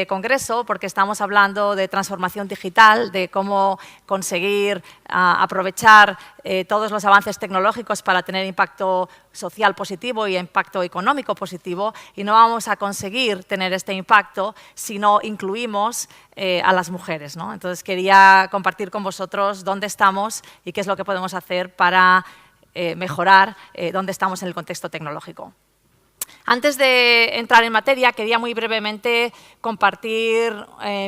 Congreso, porque estamos hablando de transformación digital, de cómo conseguir aprovechar todos los avances tecnológicos para tener impacto social positivo y impacto económico positivo, y no vamos a conseguir tener este impacto si no incluimos a las mujeres, ¿no? Entonces, quería compartir con vosotros dónde estamos y qué es lo que podemos hacer para mejorar dónde estamos en el contexto tecnológico. Antes de entrar en materia, quería muy brevemente compartir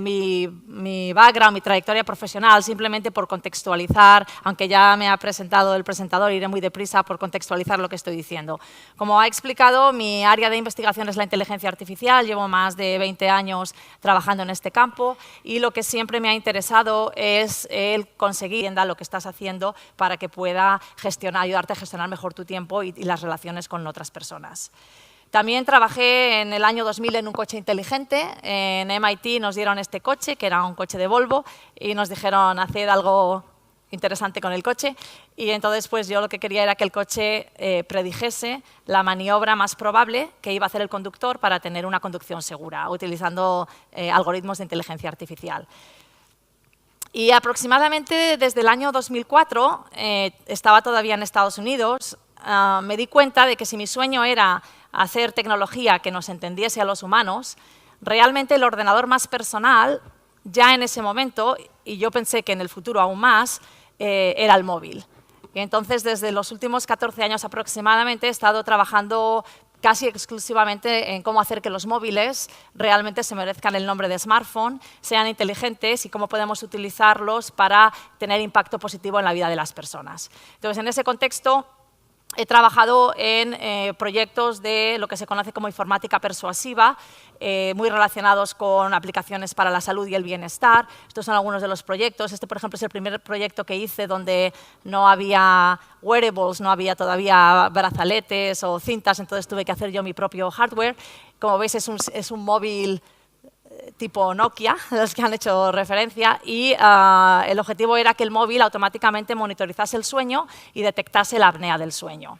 mi background, mi trayectoria profesional, simplemente por contextualizar, aunque ya me ha presentado el presentador, iré muy deprisa por contextualizar lo que estoy diciendo. Como ha explicado, mi área de investigación es la inteligencia artificial, llevo más de 20 años trabajando en este campo y lo que siempre me ha interesado es el conseguir lo que estás haciendo para que pueda ayudarte a gestionar mejor tu tiempo y las relaciones con otras personas. También trabajé en el año 2000 en un coche inteligente. En MIT nos dieron este coche, que era un coche de Volvo, y nos dijeron, haced algo interesante con el coche. Y entonces, pues yo lo que quería era que el coche predijese la maniobra más probable que iba a hacer el conductor para tener una conducción segura, utilizando algoritmos de inteligencia artificial. Y aproximadamente desde el año 2004, estaba todavía en Estados Unidos, me di cuenta de que si mi sueño era hacer tecnología que nos entendiese a los humanos, realmente el ordenador más personal, ya en ese momento, y yo pensé que en el futuro aún más, era el móvil. Y entonces, desde los últimos 14 años aproximadamente, he estado trabajando casi exclusivamente en cómo hacer que los móviles realmente se merezcan el nombre de smartphone, sean inteligentes y cómo podemos utilizarlos para tener impacto positivo en la vida de las personas. Entonces, en ese contexto, he trabajado en proyectos de lo que se conoce como informática persuasiva, muy relacionados con aplicaciones para la salud y el bienestar. Estos son algunos de los proyectos. Este, por ejemplo, es el primer proyecto que hice donde no había wearables, no había todavía brazaletes o cintas, entonces tuve que hacer yo mi propio hardware. Como veis, es un móvil tipo Nokia, los que han hecho referencia, y el objetivo era que el móvil automáticamente monitorizase el sueño y detectase la apnea del sueño.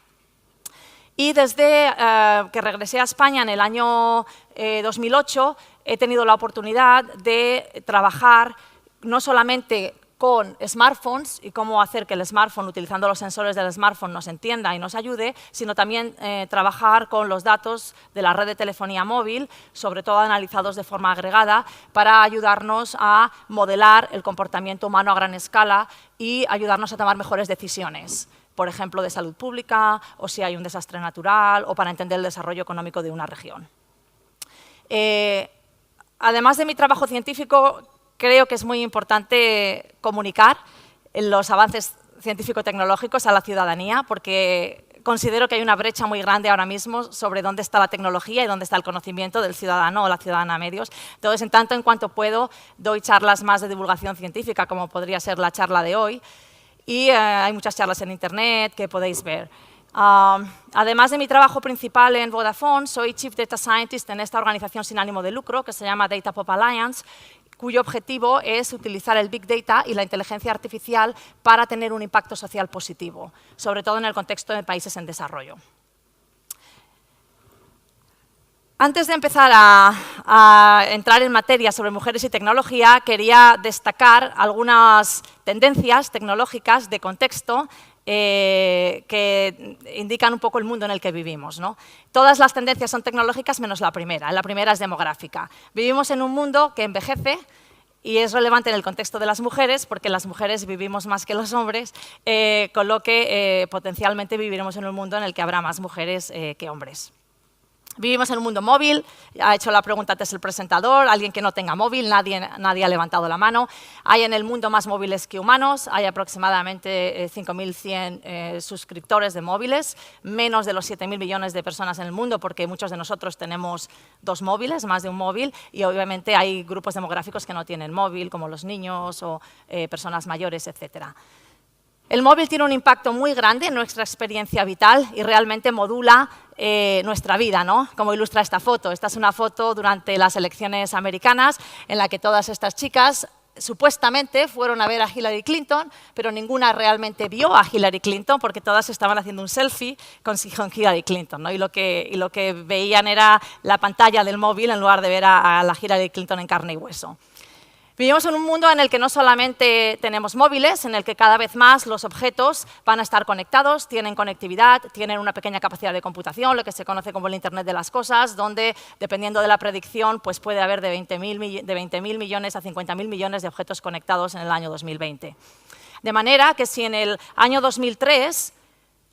Y desde que regresé a España en el año 2008, he tenido la oportunidad de trabajar no solamente con smartphones y cómo hacer que el smartphone, utilizando los sensores del smartphone, nos entienda y nos ayude, sino también trabajar con los datos de la red de telefonía móvil, sobre todo analizados de forma agregada, para ayudarnos a modelar el comportamiento humano a gran escala y ayudarnos a tomar mejores decisiones, por ejemplo, de salud pública, o si hay un desastre natural, o para entender el desarrollo económico de una región. Además de mi trabajo científico, creo que es muy importante comunicar los avances científico-tecnológicos a la ciudadanía, porque considero que hay una brecha muy grande ahora mismo sobre dónde está la tecnología y dónde está el conocimiento del ciudadano o la ciudadana medios. Entonces, en tanto en cuanto puedo, doy charlas más de divulgación científica, como podría ser la charla de hoy, y hay muchas charlas en Internet que podéis ver. Además de mi trabajo principal en Vodafone, soy Chief Data Scientist en esta organización sin ánimo de lucro que se llama Data Pop Alliance, cuyo objetivo es utilizar el Big Data y la inteligencia artificial para tener un impacto social positivo, sobre todo en el contexto de países en desarrollo. Antes de empezar a entrar en materia sobre mujeres y tecnología, quería destacar algunas tendencias tecnológicas de contexto que indican un poco el mundo en el que vivimos, ¿no? Todas las tendencias son tecnológicas menos la primera. La primera es demográfica. Vivimos en un mundo que envejece y es relevante en el contexto de las mujeres porque las mujeres vivimos más que los hombres, con lo que potencialmente viviremos en un mundo en el que habrá más mujeres que hombres. Vivimos en un mundo móvil, ha hecho la pregunta antes el presentador, alguien que no tenga móvil, nadie ha levantado la mano. Hay en el mundo más móviles que humanos, hay aproximadamente 5.100 suscriptores de móviles, menos de los 7.000 millones de personas en el mundo, porque muchos de nosotros tenemos dos móviles, más de un móvil, y obviamente hay grupos demográficos que no tienen móvil, como los niños o personas mayores, etcétera. El móvil tiene un impacto muy grande en nuestra experiencia vital y realmente modula nuestra vida, ¿no? Como ilustra esta foto. Esta es una foto durante las elecciones americanas en la que todas estas chicas supuestamente fueron a ver a Hillary Clinton, pero ninguna realmente vio a Hillary Clinton porque todas estaban haciendo un selfie con Hillary Clinton, ¿no? Y lo que veían era la pantalla del móvil en lugar de ver a la Hillary Clinton en carne y hueso. Vivimos en un mundo en el que no solamente tenemos móviles, en el que cada vez más los objetos van a estar conectados, tienen conectividad, tienen una pequeña capacidad de computación, lo que se conoce como el Internet de las cosas, donde, dependiendo de la predicción, pues puede haber de 20.000 millones a 50.000 millones de objetos conectados en el año 2020. De manera que si en el año 2003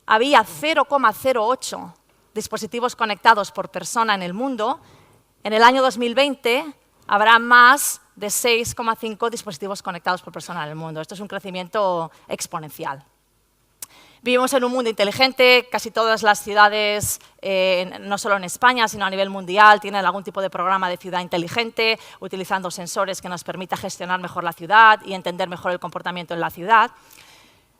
había 0,08 dispositivos conectados por persona en el mundo, en el año 2020 habrá más de 6,5 dispositivos conectados por persona en el mundo. Esto es un crecimiento exponencial. Vivimos en un mundo inteligente, casi todas las ciudades, no solo en España, sino a nivel mundial, tienen algún tipo de programa de ciudad inteligente, utilizando sensores que nos permita gestionar mejor la ciudad y entender mejor el comportamiento en la ciudad.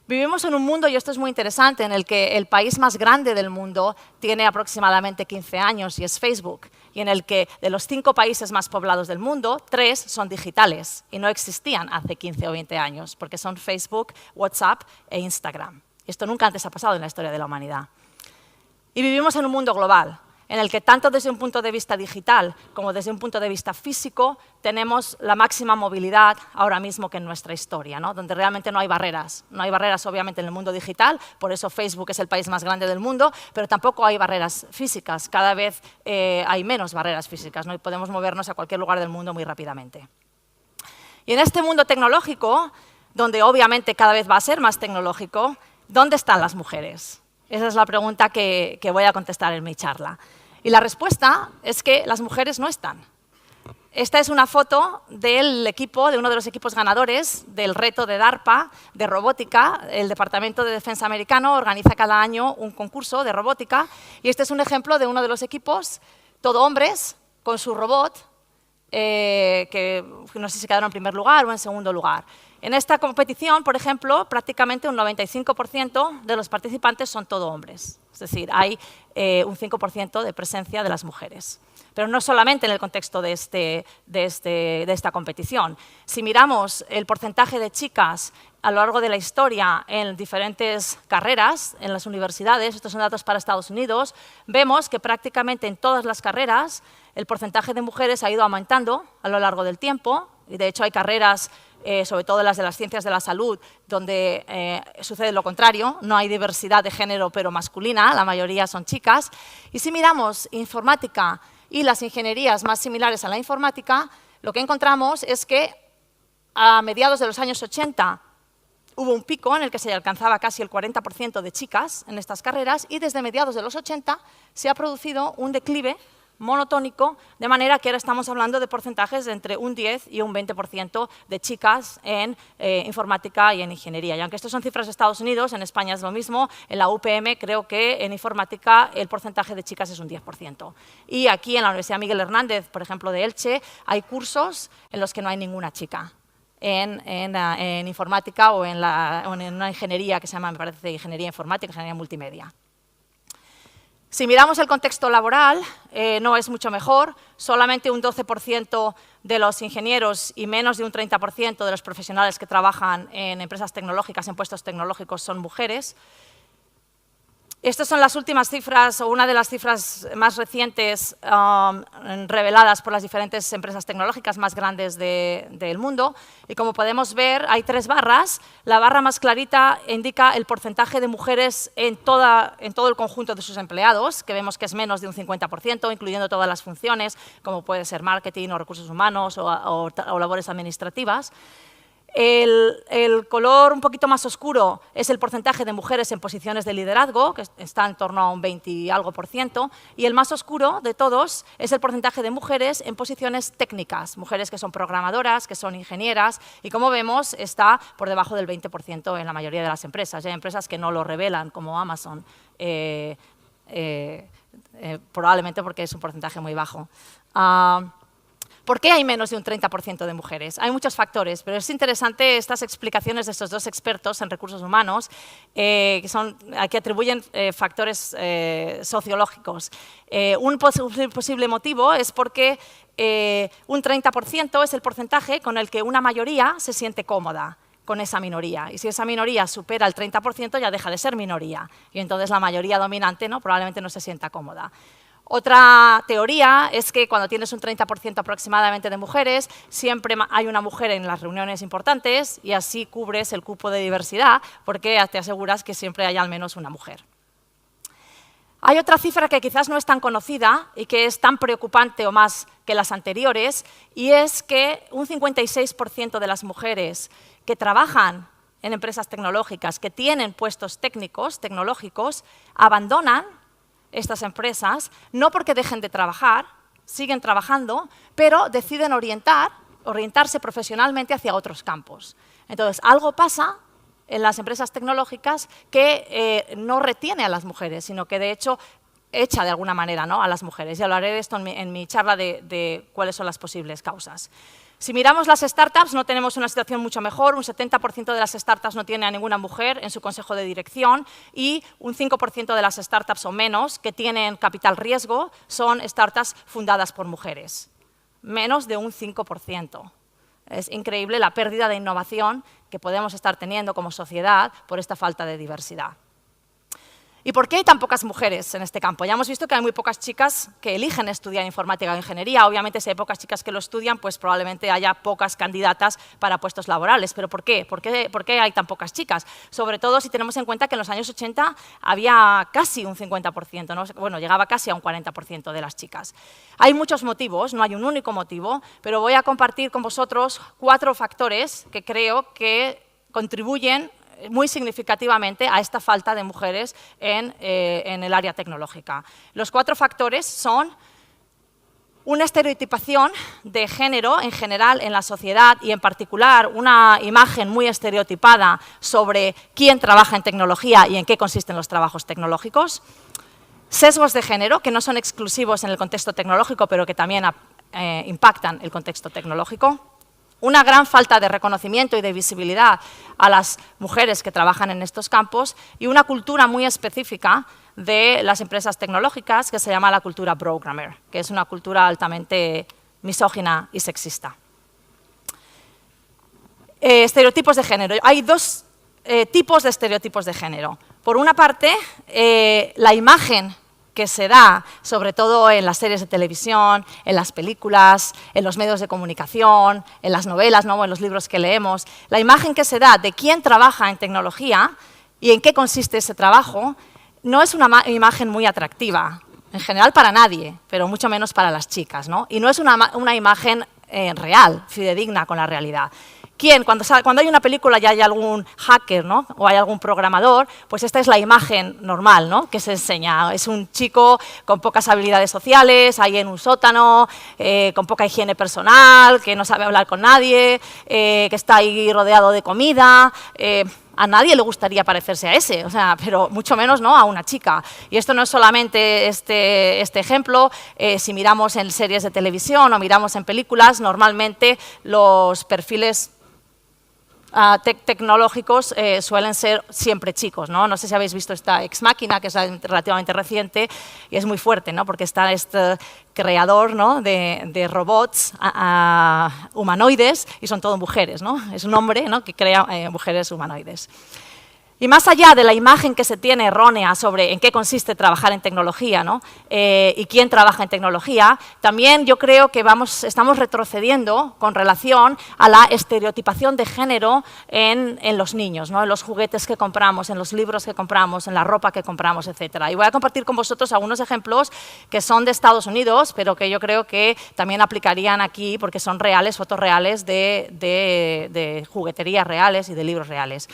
Vivimos en un mundo, y esto es muy interesante, en el que el país más grande del mundo tiene aproximadamente 15 años y es Facebook, y en el que de los 5 países más poblados del mundo, 3 son digitales y no existían hace 15 o 20 años, porque son Facebook, WhatsApp e Instagram. Esto nunca antes ha pasado en la historia de la humanidad. Y vivimos en un mundo global, en el que tanto desde un punto de vista digital como desde un punto de vista físico tenemos la máxima movilidad ahora mismo que en nuestra historia, ¿no? Donde realmente no hay barreras. No hay barreras, obviamente, en el mundo digital, por eso Facebook es el país más grande del mundo, pero tampoco hay barreras físicas. Cada vez hay menos barreras físicas, ¿no? Y podemos movernos a cualquier lugar del mundo muy rápidamente. Y en este mundo tecnológico, donde obviamente cada vez va a ser más tecnológico, ¿dónde están las mujeres? Esa es la pregunta que voy a contestar en mi charla. Y la respuesta es que las mujeres no están. Esta es una foto del equipo, de uno de los equipos ganadores del reto de DARPA de robótica. El Departamento de Defensa americano organiza cada año un concurso de robótica y este es un ejemplo de uno de los equipos, todo hombres, con su robot, que no sé si quedaron en primer lugar o en segundo lugar. En esta competición, por ejemplo, prácticamente un 95% de los participantes son todo hombres. Es decir, hay un 5% de presencia de las mujeres. Pero no solamente en el contexto de esta competición. Si miramos el porcentaje de chicas a lo largo de la historia en diferentes carreras, en las universidades, estos son datos para Estados Unidos, vemos que prácticamente en todas las carreras el porcentaje de mujeres ha ido aumentando a lo largo del tiempo. Y de hecho hay carreras, sobre todo las de las ciencias de la salud, donde sucede lo contrario, no hay diversidad de género pero masculina, la mayoría son chicas. Y si miramos informática y las ingenierías más similares a la informática, lo que encontramos es que a mediados de los años 80 hubo un pico en el que se alcanzaba casi el 40% de chicas en estas carreras y desde mediados de los 80 se ha producido un declive monotónico, de manera que ahora estamos hablando de porcentajes de entre un 10 y un 20% de chicas en informática y en ingeniería. Y aunque estas son cifras de Estados Unidos, en España es lo mismo, en la UPM creo que en informática el porcentaje de chicas es un 10%. Y aquí en la Universidad Miguel Hernández, por ejemplo, de Elche, hay cursos en los que no hay ninguna chica. En informática o en una ingeniería que se llama, me parece, ingeniería informática, ingeniería multimedia. Si miramos el contexto laboral, no es mucho mejor. Solamente un 12% de los ingenieros y menos de un 30% de los profesionales que trabajan en empresas tecnológicas, en puestos tecnológicos, son mujeres. Estas son las últimas cifras, o una de las cifras más recientes reveladas por las diferentes empresas tecnológicas más grandes del mundo. Y como podemos ver, hay 3 barras. La barra más clarita indica el porcentaje de mujeres en todo el conjunto de sus empleados, que vemos que es menos de un 50%, incluyendo todas las funciones, como puede ser marketing o recursos humanos o labores administrativas. El color un poquito más oscuro es el porcentaje de mujeres en posiciones de liderazgo, que está en torno a un 20 y algo %, y el más oscuro de todos es el porcentaje de mujeres en posiciones técnicas, mujeres que son programadoras, que son ingenieras, y como vemos está por debajo del 20% en la mayoría de las empresas. Hay empresas que no lo revelan, como Amazon, probablemente porque es un porcentaje muy bajo. ¿Por qué hay menos de un 30% de mujeres? Hay muchos factores, pero es interesante estas explicaciones de estos dos expertos en recursos humanos que atribuyen factores sociológicos. Un posible motivo es porque un 30% es el porcentaje con el que una mayoría se siente cómoda con esa minoría. Y si esa minoría supera el 30%, ya deja de ser minoría. Y entonces la mayoría dominante, ¿no?, probablemente no se sienta cómoda. Otra teoría es que cuando tienes un 30% aproximadamente de mujeres, siempre hay una mujer en las reuniones importantes y así cubres el cupo de diversidad porque te aseguras que siempre haya al menos una mujer. Hay otra cifra que quizás no es tan conocida y que es tan preocupante o más que las anteriores, y es que un 56% de las mujeres que trabajan en empresas tecnológicas, que tienen puestos técnicos, tecnológicos, abandonan estas empresas, no porque dejen de trabajar, siguen trabajando, pero deciden orientarse profesionalmente hacia otros campos. Entonces, algo pasa en las empresas tecnológicas que no retiene a las mujeres, sino que de hecho echa de alguna manera, ¿no?, a las mujeres. Y hablaré de esto en mi charla de cuáles son las posibles causas. Si miramos las startups, no tenemos una situación mucho mejor. Un 70% de las startups no tiene a ninguna mujer en su consejo de dirección y un 5% de las startups o menos que tienen capital riesgo son startups fundadas por mujeres. Menos de un 5%. Es increíble la pérdida de innovación que podemos estar teniendo como sociedad por esta falta de diversidad. ¿Y por qué hay tan pocas mujeres en este campo? Ya hemos visto que hay muy pocas chicas que eligen estudiar informática o ingeniería. Obviamente, si hay pocas chicas que lo estudian, pues probablemente haya pocas candidatas para puestos laborales. ¿Pero por qué? ¿Por qué hay tan pocas chicas? Sobre todo si tenemos en cuenta que en los años 80 había casi un 50%, ¿no? Bueno, llegaba casi a un 40% de las chicas. Hay muchos motivos, no hay un único motivo, pero voy a compartir con vosotros 4 factores que creo que contribuyen muy significativamente a esta falta de mujeres en el área tecnológica. Los 4 factores son una estereotipación de género en general en la sociedad y en particular una imagen muy estereotipada sobre quién trabaja en tecnología y en qué consisten los trabajos tecnológicos. Sesgos de género, que no son exclusivos en el contexto tecnológico, pero que también impactan el contexto tecnológico. Una gran falta de reconocimiento y de visibilidad a las mujeres que trabajan en estos campos y una cultura muy específica de las empresas tecnológicas que se llama la cultura programmer, que es una cultura altamente misógina y sexista. Estereotipos de género. Hay 2 tipos de estereotipos de género. Por una parte, la imagen que se da, sobre todo en las series de televisión, en las películas, en los medios de comunicación, en las novelas, ¿no?, en los libros que leemos, la imagen que se da de quién trabaja en tecnología y en qué consiste ese trabajo, no es una imagen muy atractiva, en general para nadie, pero mucho menos para las chicas, ¿no? Y no es una imagen real, fidedigna con la realidad. Cuando hay una película y hay algún hacker, ¿no?, o hay algún programador, pues esta es la imagen normal, ¿no?, que se enseña. Es un chico con pocas habilidades sociales, ahí en un sótano, con poca higiene personal, que no sabe hablar con nadie, que está ahí rodeado de comida. A nadie le gustaría parecerse a ese, pero mucho menos, ¿no?, a una chica. Y esto no es solamente este ejemplo. Si miramos en series de televisión o miramos en películas, normalmente los perfiles tecnológicos suelen ser siempre chicos, ¿no? No sé si habéis visto esta Ex Machina, que es relativamente reciente y es muy fuerte, ¿no?, porque está este creador, ¿no?, de robots humanoides y son todo mujeres, ¿no? Es un hombre, ¿no?, que crea mujeres humanoides. Y más allá de la imagen que se tiene errónea sobre en qué consiste trabajar en tecnología, ¿no?, y quién trabaja en tecnología, también yo creo que estamos retrocediendo con relación a la estereotipación de género en los niños, ¿no?, en los juguetes que compramos, en los libros que compramos, en la ropa que compramos, etc. Y voy a compartir con vosotros algunos ejemplos que son de Estados Unidos, pero que yo creo que también aplicarían aquí porque son reales, fotos reales de jugueterías reales y de libros reales.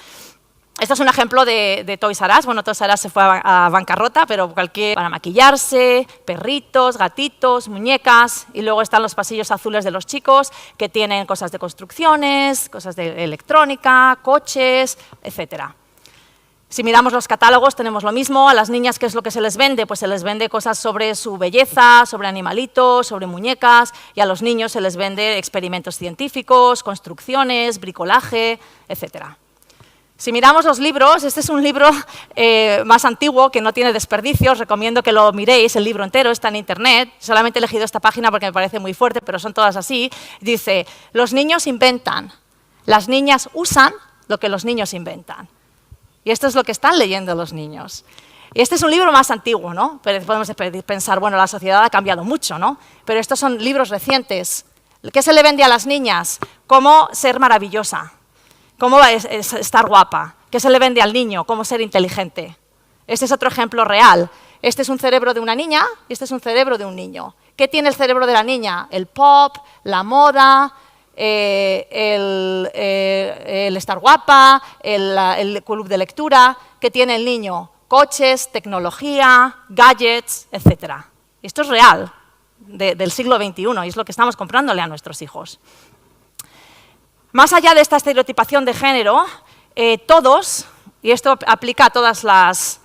Esto es un ejemplo de Toys R Us. Bueno, Toys R Us se fue a bancarrota, pero para maquillarse, perritos, gatitos, muñecas, y luego están los pasillos azules de los chicos que tienen cosas de construcciones, cosas de electrónica, coches, etc. Si miramos los catálogos tenemos lo mismo. A las niñas, ¿qué es lo que se les vende? Pues se les vende cosas sobre su belleza, sobre animalitos, sobre muñecas, y a los niños se les vende experimentos científicos, construcciones, bricolaje, etcétera. Si miramos los libros, este es un libro más antiguo que no tiene desperdicio, os recomiendo que lo miréis, el libro entero está en internet, solamente he elegido esta página porque me parece muy fuerte, pero son todas así. Dice, los niños inventan, las niñas usan lo que los niños inventan. Y esto es lo que están leyendo los niños. Y este es un libro más antiguo, ¿no? Pero podemos pensar, bueno, la sociedad ha cambiado mucho, ¿no? Pero estos son libros recientes. ¿Qué se le vende a las niñas? Cómo ser maravillosa. ¿Cómo es estar guapa? ¿Qué se le vende al niño? ¿Cómo ser inteligente? Este es otro ejemplo real. Este es un cerebro de una niña y este es un cerebro de un niño. ¿Qué tiene el cerebro de la niña? El pop, la moda, el estar guapa, el club de lectura. ¿Qué tiene el niño? Coches, tecnología, gadgets, etc. Esto es real, del siglo XXI, y es lo que estamos comprándole a nuestros hijos. Más allá de esta estereotipación de género, todos, y esto aplica a todas las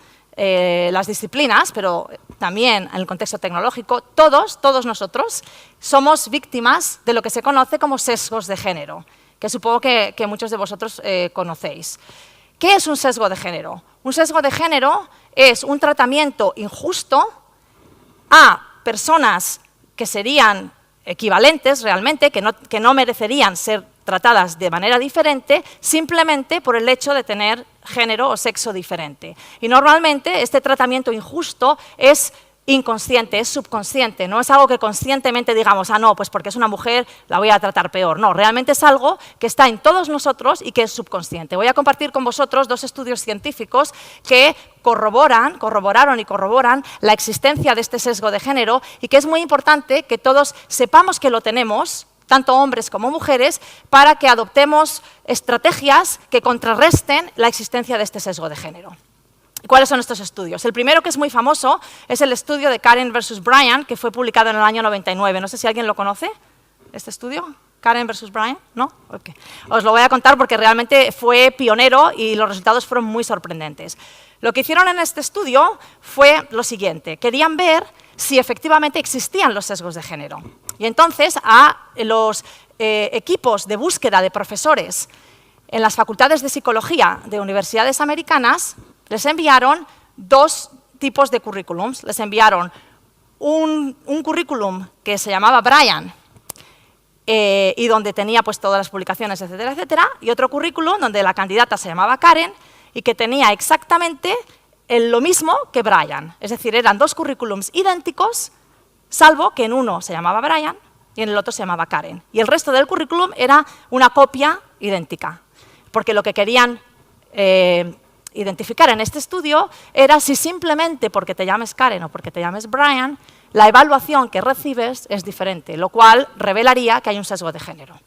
disciplinas, pero también en el contexto tecnológico, todos nosotros somos víctimas de lo que se conoce como sesgos de género, que supongo que muchos de vosotros conocéis. ¿Qué es un sesgo de género? Un sesgo de género es un tratamiento injusto a personas que serían equivalentes realmente, que no merecerían ser tratadas de manera diferente, simplemente por el hecho de tener género o sexo diferente. Y normalmente este tratamiento injusto es inconsciente, es subconsciente, no es algo que conscientemente digamos, ah, no, pues porque es una mujer la voy a tratar peor. No, realmente es algo que está en todos nosotros y que es subconsciente. Voy a compartir con vosotros dos estudios científicos que corroboran la existencia de este sesgo de género y que es muy importante que todos sepamos que lo tenemos, tanto hombres como mujeres, para que adoptemos estrategias que contrarresten la existencia de este sesgo de género. ¿Cuáles son estos estudios? El primero, que es muy famoso, es el estudio de Karen versus Bryan, que fue publicado en el año 99. No sé si alguien lo conoce, este estudio. Karen versus Bryan, ¿no? Okay. Os lo voy a contar porque realmente fue pionero y los resultados fueron muy sorprendentes. Lo que hicieron en este estudio fue lo siguiente. Querían ver si efectivamente existían los sesgos de género. Y entonces a los equipos de búsqueda de profesores en las facultades de psicología de universidades americanas les enviaron dos tipos de currículums. Les enviaron un currículum que se llamaba Bryan y donde tenía pues, todas las publicaciones, etcétera, etcétera, y otro currículum donde la candidata se llamaba Karen y que tenía exactamente lo mismo que Bryan. Es decir, eran dos currículums idénticos, salvo que en uno se llamaba Bryan y en el otro se llamaba Karen. Y el resto del currículum era una copia idéntica, porque lo que querían identificar en este estudio era si simplemente porque te llames Karen o porque te llames Bryan, la evaluación que recibes es diferente, lo cual revelaría que hay un sesgo de género.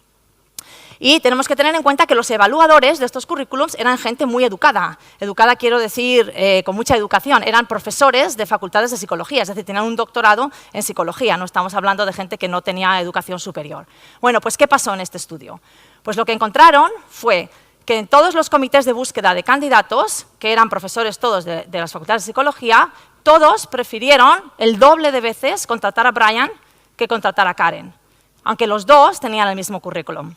Y tenemos que tener en cuenta que los evaluadores de estos currículums eran gente muy educada. Educada quiero decir con mucha educación. Eran profesores de facultades de psicología, es decir, tenían un doctorado en psicología. No estamos hablando de gente que no tenía educación superior. Bueno, pues ¿qué pasó en este estudio? Pues lo que encontraron fue que en todos los comités de búsqueda de candidatos, que eran profesores todos de las facultades de psicología, todos prefirieron el doble de veces contratar a Bryan que contratar a Karen, aunque los dos tenían el mismo currículum.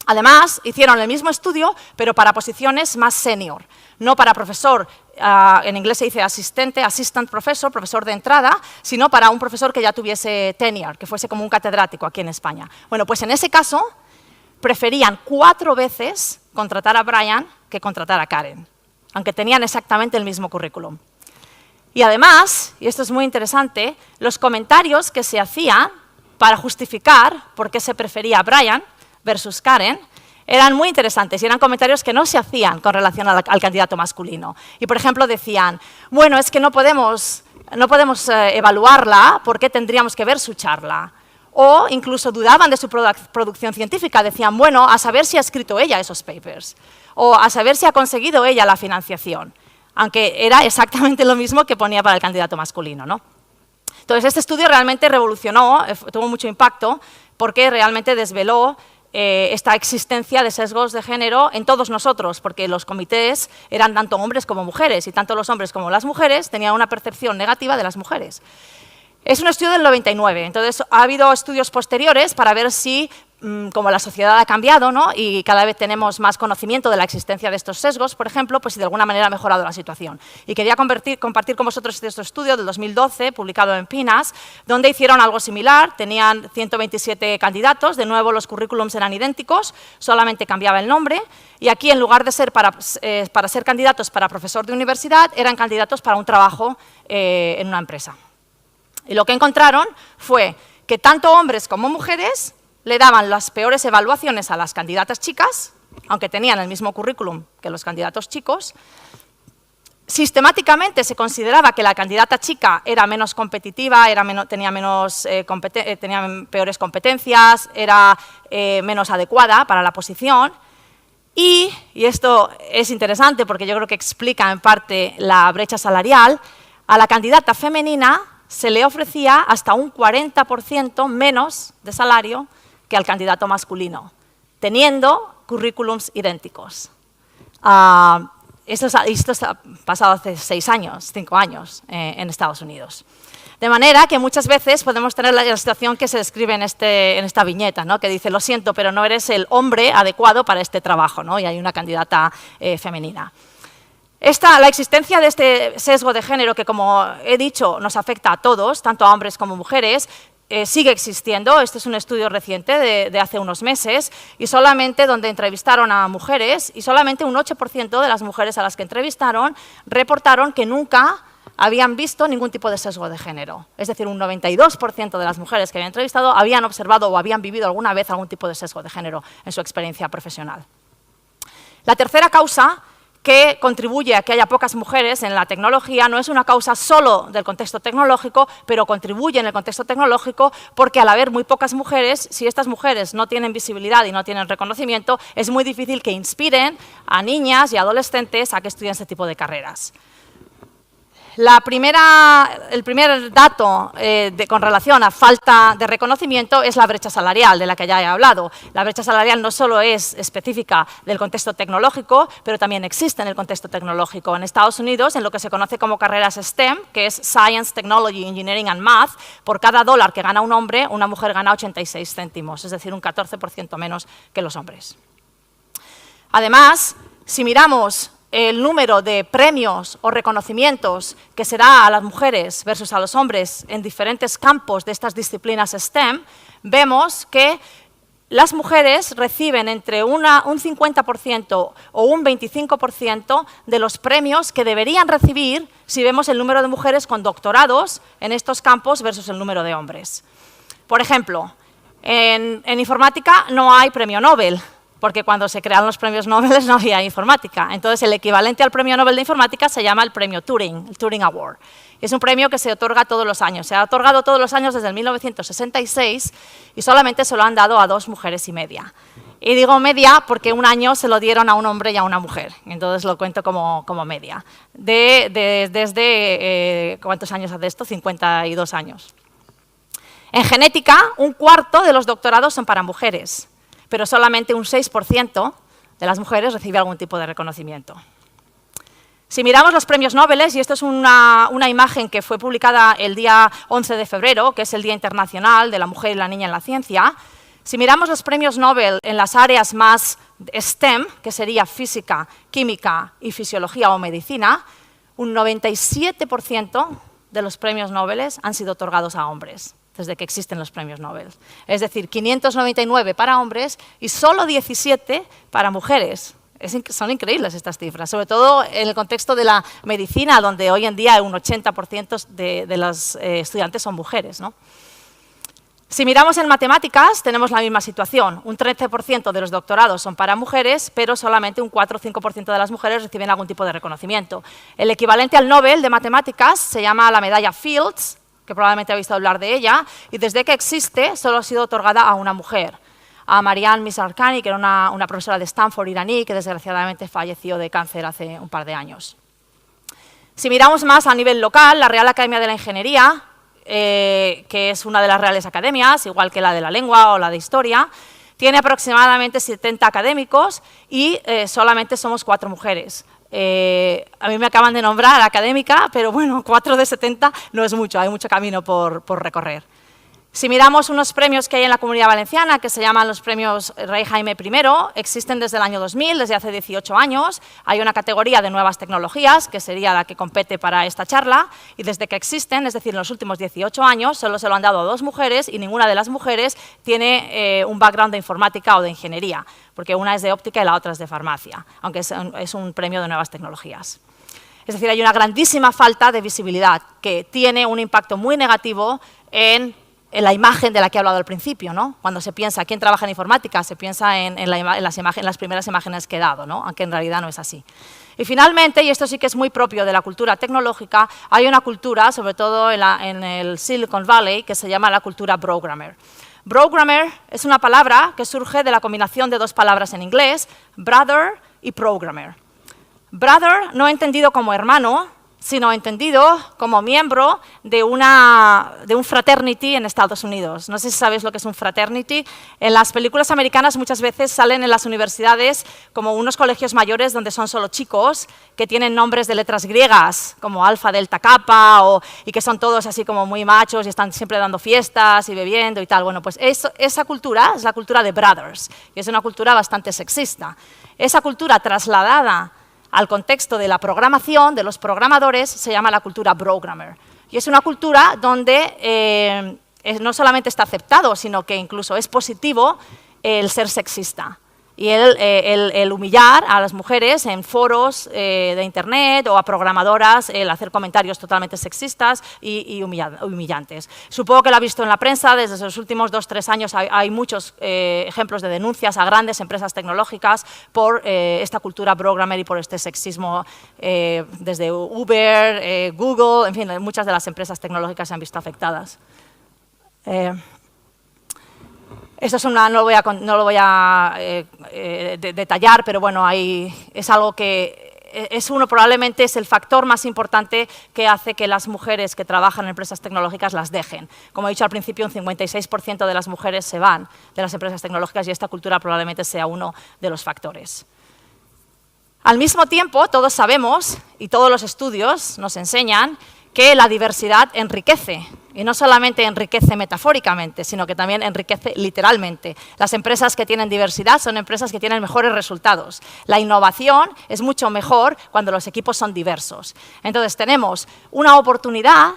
Además, hicieron el mismo estudio, pero para posiciones más senior, no para profesor, en inglés se dice asistente, assistant professor, profesor de entrada, sino para un profesor que ya tuviese tenure, que fuese como un catedrático aquí en España. Bueno, pues en ese caso, preferían 4 veces contratar a Bryan que contratar a Karen, aunque tenían exactamente el mismo currículum. Y además, y esto es muy interesante, los comentarios que se hacían para justificar por qué se prefería a Bryan versus Karen eran muy interesantes y eran comentarios que no se hacían con relación al candidato masculino. Y, por ejemplo, decían, bueno, es que no podemos evaluarla porque tendríamos que ver su charla. O incluso dudaban de su producción científica, decían, bueno, a saber si ha escrito ella esos papers, o a saber si ha conseguido ella la financiación, aunque era exactamente lo mismo que ponía para el candidato masculino, ¿no? Entonces, este estudio realmente revolucionó, tuvo mucho impacto, porque realmente desveló esta existencia de sesgos de género en todos nosotros, porque los comités eran tanto hombres como mujeres, y tanto los hombres como las mujeres tenían una percepción negativa de las mujeres. Es un estudio del 99, entonces ha habido estudios posteriores para ver si, como la sociedad ha cambiado, ¿no?, y cada vez tenemos más conocimiento de la existencia de estos sesgos, por ejemplo, pues si de alguna manera ha mejorado la situación. Y quería compartir con vosotros este estudio del 2012, publicado en PNAS, donde hicieron algo similar. Tenían 127 candidatos, de nuevo los currículums eran idénticos, solamente cambiaba el nombre, y aquí en lugar de ser para ser candidatos para profesor de universidad, eran candidatos para un trabajo en una empresa. Y lo que encontraron fue que tanto hombres como mujeres le daban las peores evaluaciones a las candidatas chicas, aunque tenían el mismo currículum que los candidatos chicos. Sistemáticamente se consideraba que la candidata chica era menos competitiva, tenía peores competencias, era menos adecuada para la posición. Y esto es interesante porque yo creo que explica en parte la brecha salarial, a la candidata femenina se le ofrecía hasta un 40% menos de salario que al candidato masculino, teniendo currículums idénticos. Esto ha pasado hace 5 años en Estados Unidos. De manera que muchas veces podemos tener la situación que se describe en esta viñeta, ¿no?, que dice, lo siento, pero no eres el hombre adecuado para este trabajo, ¿no?, y hay una candidata femenina. La existencia de este sesgo de género, que como he dicho nos afecta a todos, tanto a hombres como mujeres, sigue existiendo. Este es un estudio reciente de hace unos meses, y solamente donde entrevistaron a mujeres, y solamente un 8% de las mujeres a las que entrevistaron reportaron que nunca habían visto ningún tipo de sesgo de género. Es decir, un 92% de las mujeres que habían entrevistado habían observado o habían vivido alguna vez algún tipo de sesgo de género en su experiencia profesional. La tercera causa que contribuye a que haya pocas mujeres en la tecnología no es una causa solo del contexto tecnológico, pero contribuye en el contexto tecnológico porque al haber muy pocas mujeres, si estas mujeres no tienen visibilidad y no tienen reconocimiento, es muy difícil que inspiren a niñas y adolescentes a que estudien este tipo de carreras. El primer dato con relación a falta de reconocimiento es la brecha salarial, de la que ya he hablado. La brecha salarial no solo es específica del contexto tecnológico, pero también existe en el contexto tecnológico. En Estados Unidos, en lo que se conoce como carreras STEM, que es Science, Technology, Engineering and Math, por cada $1 que gana un hombre, una mujer gana 86 céntimos, es decir, un 14% menos que los hombres. Además, si miramos el número de premios o reconocimientos que se da a las mujeres versus a los hombres en diferentes campos de estas disciplinas STEM, vemos que las mujeres reciben entre un 50% o un 25% de los premios que deberían recibir si vemos el número de mujeres con doctorados en estos campos versus el número de hombres. Por ejemplo, en informática no hay premio Nobel, porque cuando se crearon los premios Nobel no había informática. Entonces, el equivalente al premio Nobel de informática se llama el premio Turing, el Turing Award. Es un premio que se otorga todos los años. Se ha otorgado todos los años desde el 1966 y solamente se lo han dado a 2 mujeres y media. Y digo media porque un año se lo dieron a un hombre y a una mujer. Entonces, lo cuento como media. Desde, ¿cuántos años hace esto? 52 años. En genética, un cuarto de los doctorados son para mujeres, pero solamente un 6% de las mujeres recibe algún tipo de reconocimiento. Si miramos los premios Nobel, y esto es una imagen que fue publicada el día 11 de febrero, que es el Día Internacional de la Mujer y la Niña en la Ciencia, si miramos los premios Nobel en las áreas más STEM, que sería física, química y fisiología o medicina, un 97% de los premios Nobel han sido otorgados a hombres desde que existen los premios Nobel. Es decir, 599 para hombres y solo 17 para mujeres. Son increíbles estas cifras, sobre todo en el contexto de la medicina, donde hoy en día un 80% de los estudiantes son mujeres, ¿no? Si miramos en matemáticas, tenemos la misma situación. Un 13% de los doctorados son para mujeres, pero solamente un 4 o 5% de las mujeres reciben algún tipo de reconocimiento. El equivalente al Nobel de matemáticas se llama la medalla Fields, que probablemente habéis oído hablar de ella, y desde que existe solo ha sido otorgada a una mujer, a Marianne Mirzakhani, que era una profesora de Stanford iraní, que desgraciadamente falleció de cáncer hace un par de años. Si miramos más a nivel local, la Real Academia de la Ingeniería, que es una de las reales academias, igual que la de la lengua o la de historia, Tiene aproximadamente 70 académicos y solamente somos 4 mujeres. A mí me acaban de nombrar académica, pero bueno, 4 de 70 no es mucho, hay mucho camino por recorrer. Si miramos unos premios que hay en la Comunidad Valenciana, que se llaman los premios Rey Jaime I, existen desde el año 2000, desde hace 18 años. Hay una categoría de nuevas tecnologías, que sería la que compete para esta charla, y desde que existen, es decir, en los últimos 18 años, solo se lo han dado a 2 mujeres y ninguna de las mujeres tiene un background de informática o de ingeniería, porque una es de óptica y la otra es de farmacia, aunque es un premio de nuevas tecnologías. Es decir, hay una grandísima falta de visibilidad que tiene un impacto muy negativo en la imagen de la que he hablado al principio, ¿no? Cuando se piensa quién trabaja en informática, se piensa en las primeras imágenes que he dado, ¿no? Aunque en realidad no es así. Y finalmente, y esto sí que es muy propio de la cultura tecnológica, hay una cultura, sobre todo en el Silicon Valley, que se llama la cultura programmer. Programmer es una palabra que surge de la combinación de 2 palabras en inglés, brother y programmer. Brother no entendido como hermano, sino entendido como miembro de un fraternity en Estados Unidos. No sé si sabéis lo que es un fraternity. En las películas americanas muchas veces salen en las universidades como unos colegios mayores donde son solo chicos que tienen nombres de letras griegas, como alfa, delta, kappa, y que son todos así como muy machos y están siempre dando fiestas y bebiendo y tal. Bueno, pues esa cultura es la cultura de brothers, y es una cultura bastante sexista. Esa cultura trasladada al contexto de la programación, de los programadores, se llama la cultura programmer. Y es una cultura donde no solamente está aceptado, sino que incluso es positivo el ser sexista y el humillar a las mujeres en foros de internet o a programadoras, el hacer comentarios totalmente sexistas y humillantes. Supongo que lo ha visto en la prensa, desde los últimos 2 o 3 años hay muchos ejemplos de denuncias a grandes empresas tecnológicas por esta cultura programmer y por este sexismo desde Uber, Google, en fin, muchas de las empresas tecnológicas se han visto afectadas. Esto no lo voy a detallar, pero bueno, es algo que probablemente es el factor más importante que hace que las mujeres que trabajan en empresas tecnológicas las dejen. Como he dicho al principio, un 56% de las mujeres se van de las empresas tecnológicas y esta cultura probablemente sea uno de los factores. Al mismo tiempo, todos sabemos, y todos los estudios nos enseñan, que la diversidad enriquece, y no solamente enriquece metafóricamente, sino que también enriquece literalmente. Las empresas que tienen diversidad son empresas que tienen mejores resultados. La innovación es mucho mejor cuando los equipos son diversos. Entonces, tenemos una oportunidad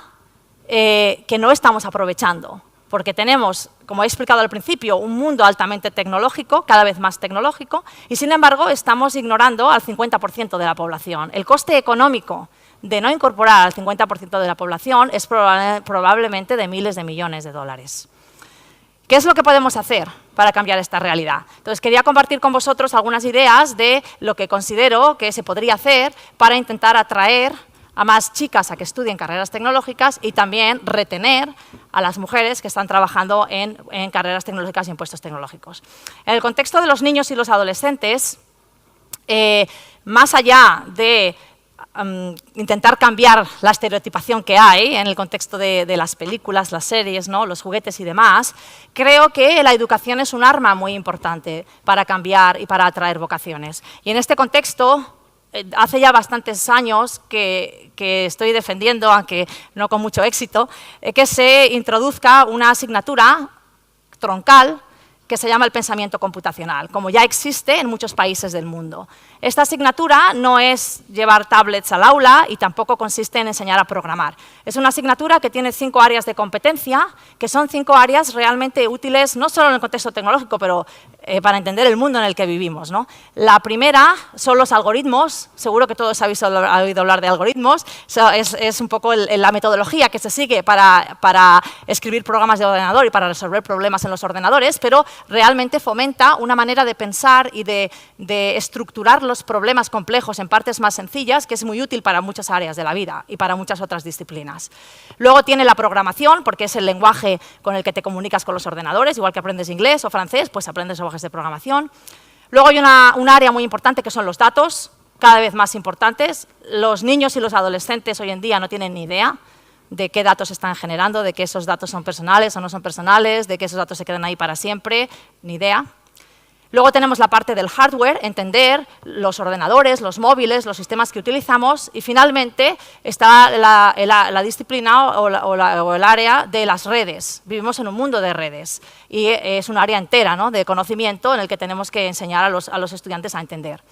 que no estamos aprovechando, porque tenemos, como he explicado al principio, un mundo altamente tecnológico, cada vez más tecnológico, y sin embargo estamos ignorando al 50% de la población. El coste económico de no incorporar al 50% de la población es probablemente de miles de millones de dólares. ¿Qué es lo que podemos hacer para cambiar esta realidad? Entonces, quería compartir con vosotros algunas ideas de lo que considero que se podría hacer para intentar atraer a más chicas a que estudien carreras tecnológicas y también retener a las mujeres que están trabajando en carreras tecnológicas y en puestos tecnológicos. En el contexto de los niños y los adolescentes, más allá de intentar cambiar la estereotipación que hay en el contexto de las películas, las series, ¿no? Los juguetes y demás, creo que la educación es un arma muy importante para cambiar y para atraer vocaciones. Y en este contexto, hace ya bastantes años que estoy defendiendo, aunque no con mucho éxito, que se introduzca una asignatura troncal que se llama el pensamiento computacional, como ya existe en muchos países del mundo. Esta asignatura no es llevar tablets al aula y tampoco consiste en enseñar a programar. Es una asignatura que tiene 5 áreas de competencia, que son 5 áreas realmente útiles, no solo en el contexto tecnológico, pero para entender el mundo en el que vivimos, ¿no? La primera son los algoritmos, seguro que todos habéis oído hablar de algoritmos, es un poco la metodología que se sigue para escribir programas de ordenador y para resolver problemas en los ordenadores, pero realmente fomenta una manera de pensar y de estructurar los problemas complejos en partes más sencillas, que es muy útil para muchas áreas de la vida y para muchas otras disciplinas. Luego tiene la programación, porque es el lenguaje con el que te comunicas con los ordenadores, igual que aprendes inglés o francés, pues aprendes lenguajes de programación. Luego hay un área muy importante que son los datos, cada vez más importantes. Los niños y los adolescentes hoy en día no tienen ni idea de qué datos están generando, de que esos datos son personales o no son personales, de que esos datos se quedan ahí para siempre, ni idea. Luego tenemos la parte del hardware, entender los ordenadores, los móviles, los sistemas que utilizamos. Y finalmente está la disciplina o el área de las redes. Vivimos en un mundo de redes y es un área entera, ¿no?, de conocimiento en el que tenemos que enseñar a los estudiantes a entender.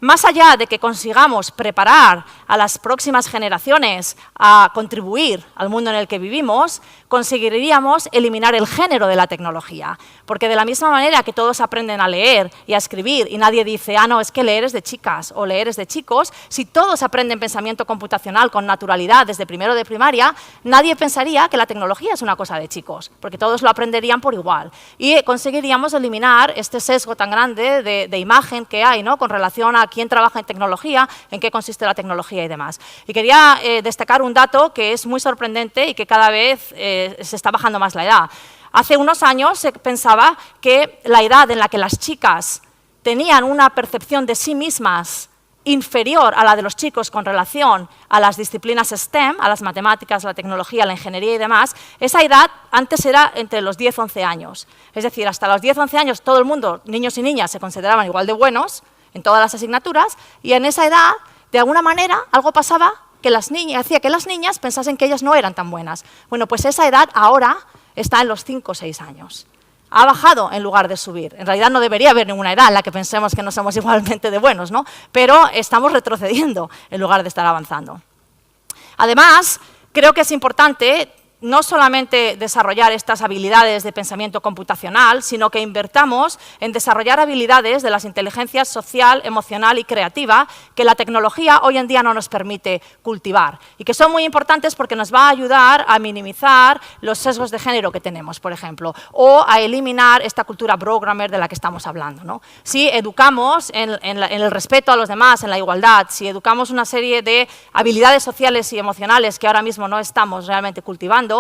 Más allá de que consigamos preparar a las próximas generaciones a contribuir al mundo en el que vivimos, conseguiríamos eliminar el género de la tecnología. Porque de la misma manera que todos aprenden a leer y a escribir y nadie dice, ah, no, es que leer es de chicas o leer es de chicos, si todos aprenden pensamiento computacional con naturalidad desde primero de primaria, nadie pensaría que la tecnología es una cosa de chicos, porque todos lo aprenderían por igual. Y conseguiríamos eliminar este sesgo tan grande de imagen que hay, ¿no?, con relación a quién trabaja en tecnología, en qué consiste la tecnología y demás. Y quería destacar un dato que es muy sorprendente y que cada vez se está bajando más la edad. Hace unos años se pensaba que la edad en la que las chicas tenían una percepción de sí mismas inferior a la de los chicos con relación a las disciplinas STEM, a las matemáticas, la tecnología, la ingeniería y demás, esa edad antes era entre los 10 y 11 años. Es decir, hasta los 10 11 años todo el mundo, niños y niñas, se consideraban igual de buenos en todas las asignaturas, y en esa edad, de alguna manera, algo pasaba que hacía que las niñas pensasen que ellas no eran tan buenas. Bueno, pues esa edad ahora está en los 5 o 6 años. Ha bajado en lugar de subir. En realidad no debería haber ninguna edad en la que pensemos que no somos igualmente de buenos, ¿no? Pero estamos retrocediendo en lugar de estar avanzando. Además, creo que es importante no solamente desarrollar estas habilidades de pensamiento computacional, sino que invertamos en desarrollar habilidades de las inteligencias social, emocional y creativa que la tecnología hoy en día no nos permite cultivar y que son muy importantes porque nos va a ayudar a minimizar los sesgos de género que tenemos, por ejemplo, o a eliminar esta cultura programmer de la que estamos hablando, ¿no? Si educamos en el respeto a los demás, en la igualdad, si educamos una serie de habilidades sociales y emocionales que ahora mismo no estamos realmente cultivando,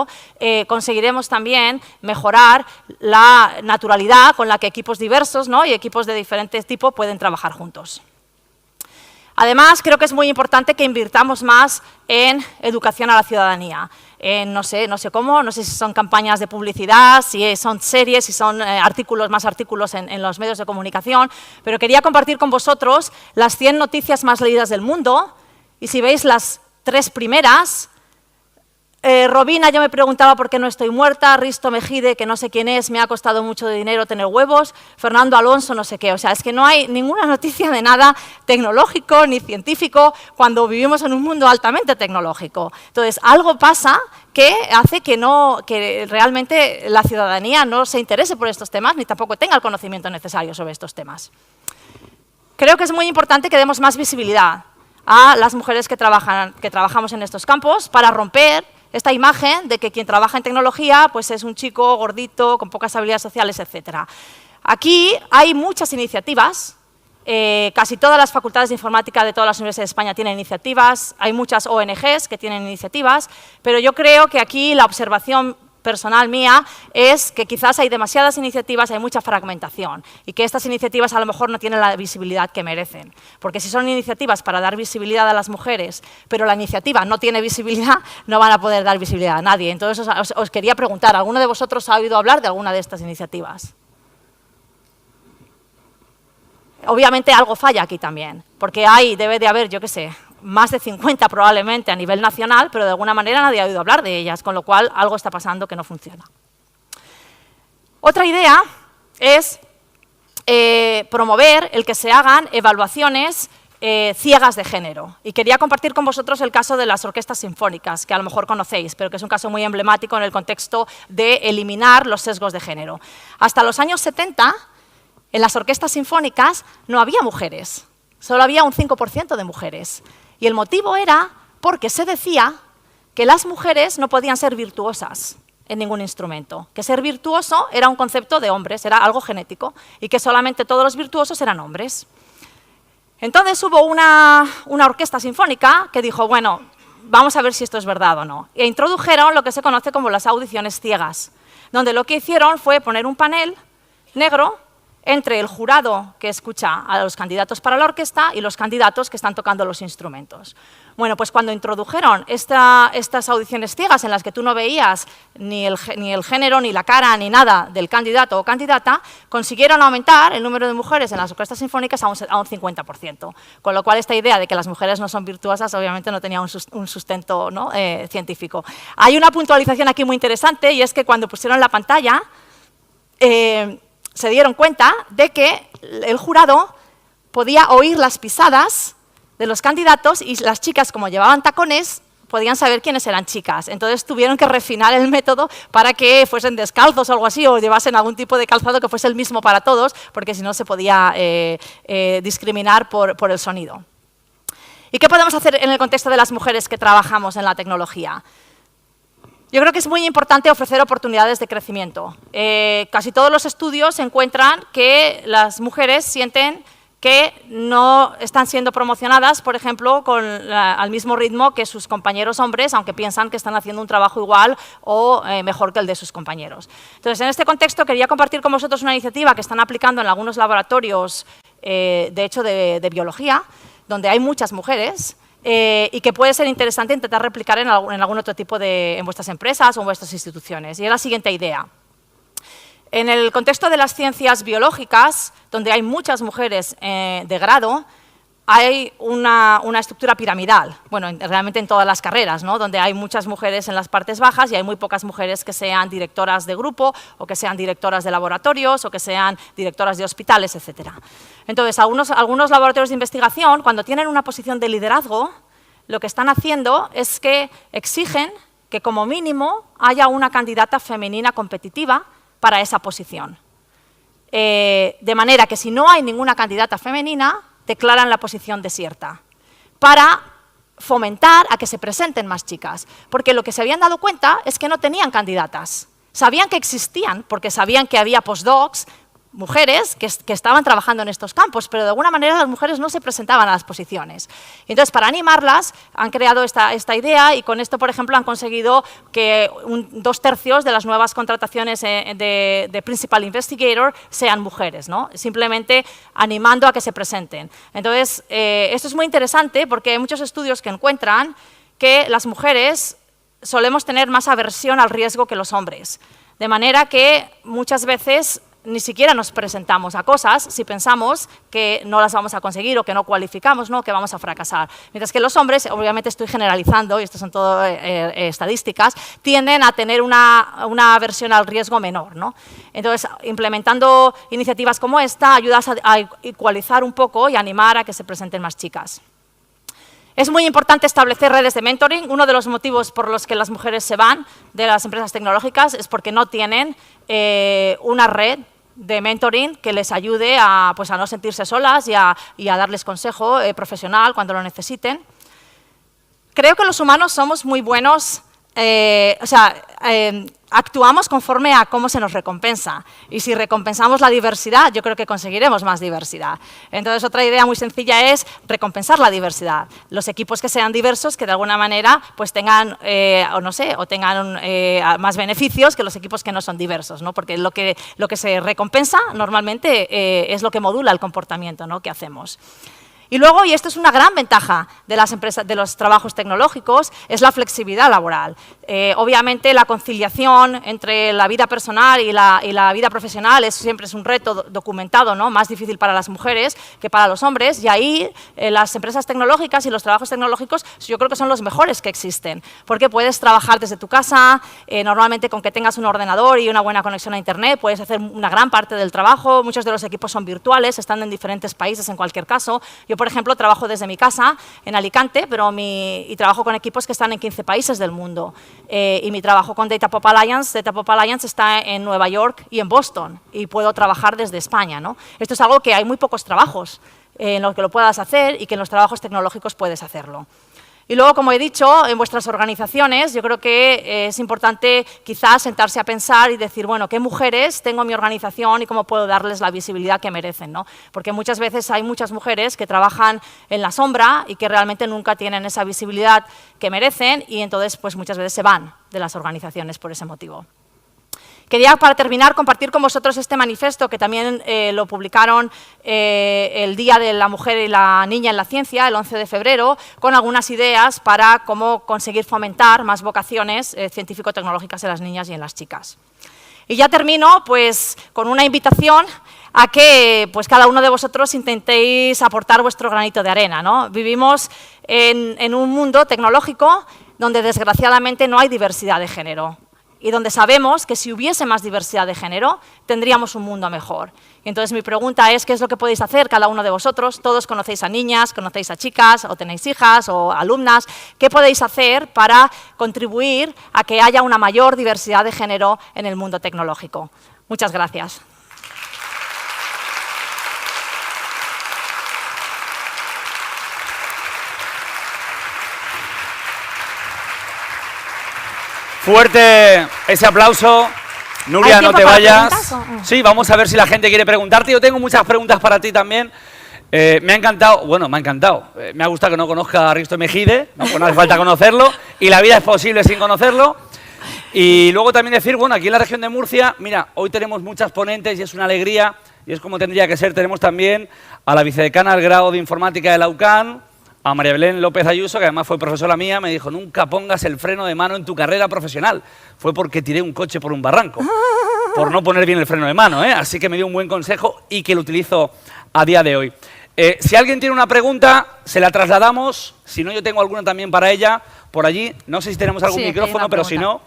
conseguiremos también mejorar la naturalidad con la que equipos diversos, ¿no?, y equipos de diferentes tipos pueden trabajar juntos. Además, creo que es muy importante que invirtamos más en educación a la ciudadanía. No sé cómo, no sé si son campañas de publicidad, si son series, si son más artículos en los medios de comunicación, pero quería compartir con vosotros las 100 noticias más leídas del mundo, y si veis las 3 primeras, Robina, yo me preguntaba por qué no estoy muerta, Risto Mejide, que no sé quién es, me ha costado mucho de dinero tener huevos, Fernando Alonso, no sé qué. O sea, es que no hay ninguna noticia de nada tecnológico ni científico cuando vivimos en un mundo altamente tecnológico. Entonces, algo pasa que hace que realmente la ciudadanía no se interese por estos temas ni tampoco tenga el conocimiento necesario sobre estos temas. Creo que es muy importante que demos más visibilidad a las mujeres que trabajamos en estos campos para romper esta imagen de que quien trabaja en tecnología pues es un chico gordito, con pocas habilidades sociales, etc. Aquí hay muchas iniciativas, casi todas las facultades de informática de todas las universidades de España tienen iniciativas, hay muchas ONGs que tienen iniciativas, pero yo creo que aquí la observación personal mía es que quizás hay demasiadas iniciativas, hay mucha fragmentación y que estas iniciativas a lo mejor no tienen la visibilidad que merecen. Porque si son iniciativas para dar visibilidad a las mujeres, pero la iniciativa no tiene visibilidad, no van a poder dar visibilidad a nadie. Entonces os quería preguntar, ¿alguno de vosotros ha oído hablar de alguna de estas iniciativas? Obviamente algo falla aquí también, porque debe de haber, yo qué sé, más de 50 probablemente a nivel nacional, pero de alguna manera nadie ha oído hablar de ellas, con lo cual algo está pasando que no funciona. Otra idea es promover el que se hagan evaluaciones ciegas de género. Y quería compartir con vosotros el caso de las orquestas sinfónicas, que a lo mejor conocéis, pero que es un caso muy emblemático en el contexto de eliminar los sesgos de género. Hasta los años 70, en las orquestas sinfónicas no había mujeres, solo había un 5% de mujeres. Y el motivo era porque se decía que las mujeres no podían ser virtuosas en ningún instrumento, que ser virtuoso era un concepto de hombres, era algo genético, y que solamente todos los virtuosos eran hombres. Entonces hubo una orquesta sinfónica que dijo, bueno, vamos a ver si esto es verdad o no. E introdujeron lo que se conoce como las audiciones ciegas, donde lo que hicieron fue poner un panel negro entre el jurado que escucha a los candidatos para la orquesta y los candidatos que están tocando los instrumentos. Bueno, pues cuando introdujeron estas audiciones ciegas en las que tú no veías ni el género, ni la cara, ni nada del candidato o candidata, consiguieron aumentar el número de mujeres en las orquestas sinfónicas a un 50%, con lo cual esta idea de que las mujeres no son virtuosas obviamente no tenía un sustento, ¿no?, científico. Hay una puntualización aquí muy interesante, y es que cuando pusieron la pantalla, se dieron cuenta de que el jurado podía oír las pisadas de los candidatos y las chicas, como llevaban tacones, podían saber quiénes eran chicas. Entonces tuvieron que refinar el método para que fuesen descalzos o algo así, o llevasen algún tipo de calzado que fuese el mismo para todos, porque si no se podía discriminar por el sonido. ¿Y qué podemos hacer en el contexto de las mujeres que trabajamos en la tecnología? Yo creo que es muy importante ofrecer oportunidades de crecimiento. Casi todos los estudios encuentran que las mujeres sienten que no están siendo promocionadas, por ejemplo, al mismo ritmo que sus compañeros hombres, aunque piensan que están haciendo un trabajo igual o mejor que el de sus compañeros. Entonces, en este contexto, quería compartir con vosotros una iniciativa que están aplicando en algunos laboratorios, de hecho, de biología, donde hay muchas mujeres, y que puede ser interesante intentar replicar en algún otro tipo en vuestras empresas o en vuestras instituciones. Y es la siguiente idea. En el contexto de las ciencias biológicas, donde hay muchas mujeres de grado, hay una estructura piramidal, bueno, realmente en todas las carreras, ¿no?, donde hay muchas mujeres en las partes bajas y hay muy pocas mujeres que sean directoras de grupo, o que sean directoras de laboratorios, o que sean directoras de hospitales, etc. Entonces, algunos laboratorios de investigación, cuando tienen una posición de liderazgo, lo que están haciendo es que exigen que como mínimo haya una candidata femenina competitiva para esa posición. De manera que si no hay ninguna candidata femenina, declaran la posición desierta, para fomentar a que se presenten más chicas, porque lo que se habían dado cuenta es que no tenían candidatas. Sabían que existían, porque sabían que había postdocs, mujeres que estaban trabajando en estos campos, pero de alguna manera las mujeres no se presentaban a las posiciones. Entonces, para animarlas, han creado esta idea, y con esto, por ejemplo, han conseguido que 2/3 de las nuevas contrataciones de Principal Investigator sean mujeres, ¿no?, simplemente animando a que se presenten. Entonces, esto es muy interesante porque hay muchos estudios que encuentran que las mujeres solemos tener más aversión al riesgo que los hombres, de manera que muchas veces ni siquiera nos presentamos a cosas si pensamos que no las vamos a conseguir o que no cualificamos, ¿no?, que vamos a fracasar. Mientras que los hombres, obviamente estoy generalizando, y estas son todo estadísticas, tienden a tener una aversión al riesgo menor, ¿no? Entonces, implementando iniciativas como esta, ayudas a igualizar un poco y animar a que se presenten más chicas. Es muy importante establecer redes de mentoring. Uno de los motivos por los que las mujeres se van de las empresas tecnológicas es porque no tienen una red de mentoring que les ayude a no sentirse solas y a darles consejo profesional cuando lo necesiten. Creo que los humanos somos muy buenos, actuamos conforme a cómo se nos recompensa, y si recompensamos la diversidad, yo creo que conseguiremos más diversidad. Entonces, otra idea muy sencilla es recompensar la diversidad. Los equipos que sean diversos, que de alguna manera pues tengan, tengan más beneficios que los equipos que no son diversos, ¿no? Porque lo que se recompensa normalmente es lo que modula el comportamiento, ¿no?, que hacemos. Y luego, y esto es una gran ventaja de las empresas, de los trabajos tecnológicos, es la flexibilidad laboral. Obviamente, la conciliación entre la vida personal y la vida profesional siempre es un reto documentado, ¿no?, más difícil para las mujeres que para los hombres, y ahí las empresas tecnológicas y los trabajos tecnológicos yo creo que son los mejores que existen, porque puedes trabajar desde tu casa, normalmente con que tengas un ordenador y una buena conexión a Internet, puedes hacer una gran parte del trabajo. Muchos de los equipos son virtuales, están en diferentes países en cualquier caso. Yo, por ejemplo, trabajo desde mi casa en Alicante, y trabajo con equipos que están en 15 países del mundo. Y mi trabajo con Data Pop Alliance está en Nueva York y en Boston, y puedo trabajar desde España, ¿no? Esto es algo que hay muy pocos trabajos en los que lo puedas hacer, y que en los trabajos tecnológicos puedes hacerlo. Y luego, como he dicho, en vuestras organizaciones, yo creo que es importante quizás sentarse a pensar y decir, bueno, ¿qué mujeres tengo en mi organización y cómo puedo darles la visibilidad que merecen, ¿no? Porque muchas veces hay muchas mujeres que trabajan en la sombra y que realmente nunca tienen esa visibilidad que merecen, y entonces pues muchas veces se van de las organizaciones por ese motivo. Quería, para terminar, compartir con vosotros este manifiesto que también lo publicaron el Día de la Mujer y la Niña en la Ciencia, el 11 de febrero, con algunas ideas para cómo conseguir fomentar más vocaciones científico-tecnológicas en las niñas y en las chicas. Y ya termino pues, con una invitación a que pues, cada uno de vosotros intentéis aportar vuestro granito de arena, ¿no? Vivimos en un mundo tecnológico donde desgraciadamente no hay diversidad de género y donde sabemos que si hubiese más diversidad de género tendríamos un mundo mejor. Y entonces mi pregunta es, ¿qué es lo que podéis hacer cada uno de vosotros? Todos conocéis a niñas, conocéis a chicas, o tenéis hijas o alumnas. ¿Qué podéis hacer para contribuir a que haya una mayor diversidad de género en el mundo tecnológico? Muchas gracias. Fuerte ese aplauso. Nuria, no te vayas. Sí, vamos a ver si la gente quiere preguntarte. Yo tengo muchas preguntas para ti también. Me ha encantado, bueno, me ha encantado. Me ha gustado que no conozca a Risto Mejide, ¿no? Pues no hace falta conocerlo. Y la vida es posible sin conocerlo. Y luego también decir, bueno, aquí en la región de Murcia, mira, hoy tenemos muchas ponentes y es una alegría. Y es como tendría que ser. Tenemos también a la vicedecana del grado de informática de la UCAN, a María Belén López Ayuso, que además fue profesora mía, me dijo, nunca pongas el freno de mano en tu carrera profesional. Fue porque tiré un coche por un barranco, por no poner bien el freno de mano, ¿eh? Así que me dio un buen consejo y que lo utilizo a día de hoy. Si alguien tiene una pregunta, se la trasladamos. Si no, yo tengo alguna también para ella por allí. No sé si tenemos algún micrófono, pero si no...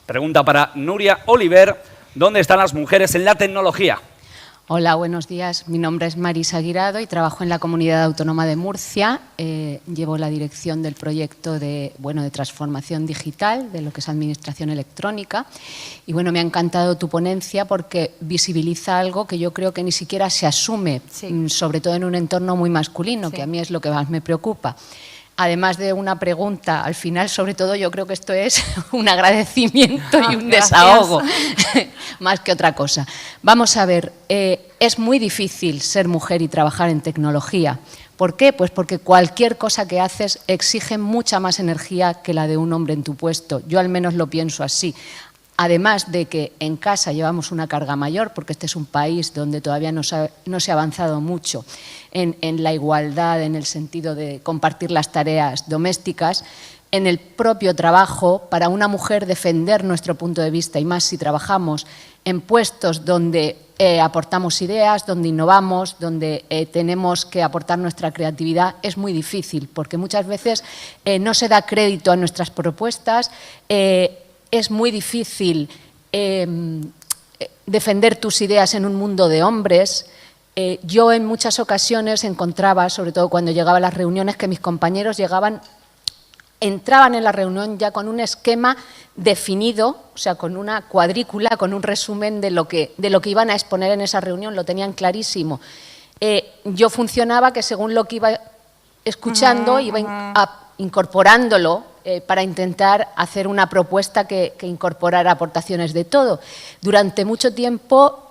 Pregunta para Nuria Oliver. ¿Dónde están las mujeres en la tecnología? Hola, buenos días. Mi nombre es Marisa Guirado y trabajo en la Comunidad Autónoma de Murcia. Llevo la dirección del proyecto de transformación digital, de lo que es administración electrónica. Y bueno, me ha encantado tu ponencia porque visibiliza algo que yo creo que ni siquiera se asume, sobre todo en un entorno muy masculino, que a mí es lo que más me preocupa. Además de una pregunta, al final, sobre todo, yo creo que esto es un agradecimiento y un desahogo, más que otra cosa. Vamos a ver, es muy difícil ser mujer y trabajar en tecnología. ¿Por qué? Pues porque cualquier cosa que haces exige mucha más energía que la de un hombre en tu puesto. Yo al menos lo pienso así. Además de que en casa llevamos una carga mayor, porque este es un país donde todavía no se ha avanzado mucho en la igualdad, en el sentido de compartir las tareas domésticas, en el propio trabajo, para una mujer defender nuestro punto de vista, y más si trabajamos en puestos donde aportamos ideas, donde innovamos, donde tenemos que aportar nuestra creatividad, es muy difícil, porque muchas veces no se da crédito a nuestras propuestas. Es muy difícil defender tus ideas en un mundo de hombres. Yo en muchas ocasiones encontraba, sobre todo cuando llegaba a las reuniones, que mis compañeros entraban en la reunión ya con un esquema definido, o sea, con una cuadrícula, con un resumen de lo que iban a exponer en esa reunión, lo tenían clarísimo. Yo funcionaba que según lo que iba escuchando, iba incorporándolo para intentar hacer una propuesta que incorporara aportaciones de todo. Durante mucho tiempo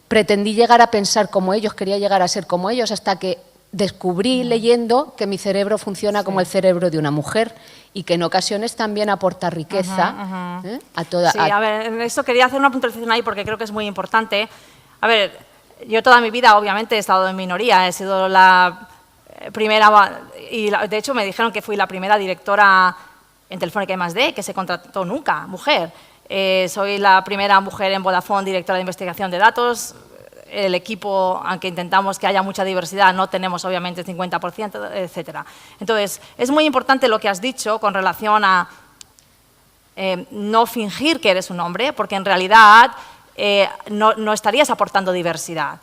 pretendí llegar a pensar como ellos, quería llegar a ser como ellos, hasta que descubrí leyendo que mi cerebro funciona como el cerebro de una mujer y que en ocasiones también aporta riqueza a toda... Sí, a ver, en esto quería hacer una puntualización ahí porque creo que es muy importante. A ver, yo toda mi vida obviamente he estado en minoría, he sido la primera, y de hecho me dijeron que fui la primera directora en Telefónica I+D que se contrató nunca, mujer. Soy la primera mujer en Vodafone, directora de investigación de datos. El equipo, aunque intentamos que haya mucha diversidad, no tenemos obviamente el 50%, etcétera. Entonces, es muy importante lo que has dicho con relación a no fingir que eres un hombre, porque en realidad no estarías aportando diversidad.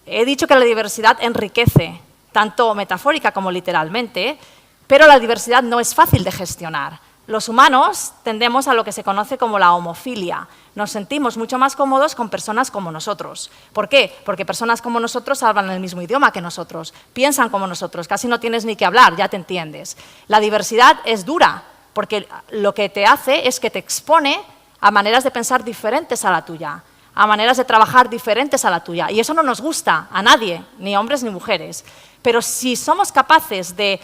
He dicho que la diversidad enriquece, tanto metafórica como literalmente, pero la diversidad no es fácil de gestionar. Los humanos tendemos a lo que se conoce como la homofilia. Nos sentimos mucho más cómodos con personas como nosotros. ¿Por qué? Porque personas como nosotros hablan el mismo idioma que nosotros, piensan como nosotros, casi no tienes ni que hablar, ya te entiendes. La diversidad es dura, porque lo que te hace es que te expone a maneras de pensar diferentes a la tuya, a maneras de trabajar diferentes a la tuya. Y eso no nos gusta a nadie, ni hombres ni mujeres. Pero si somos capaces de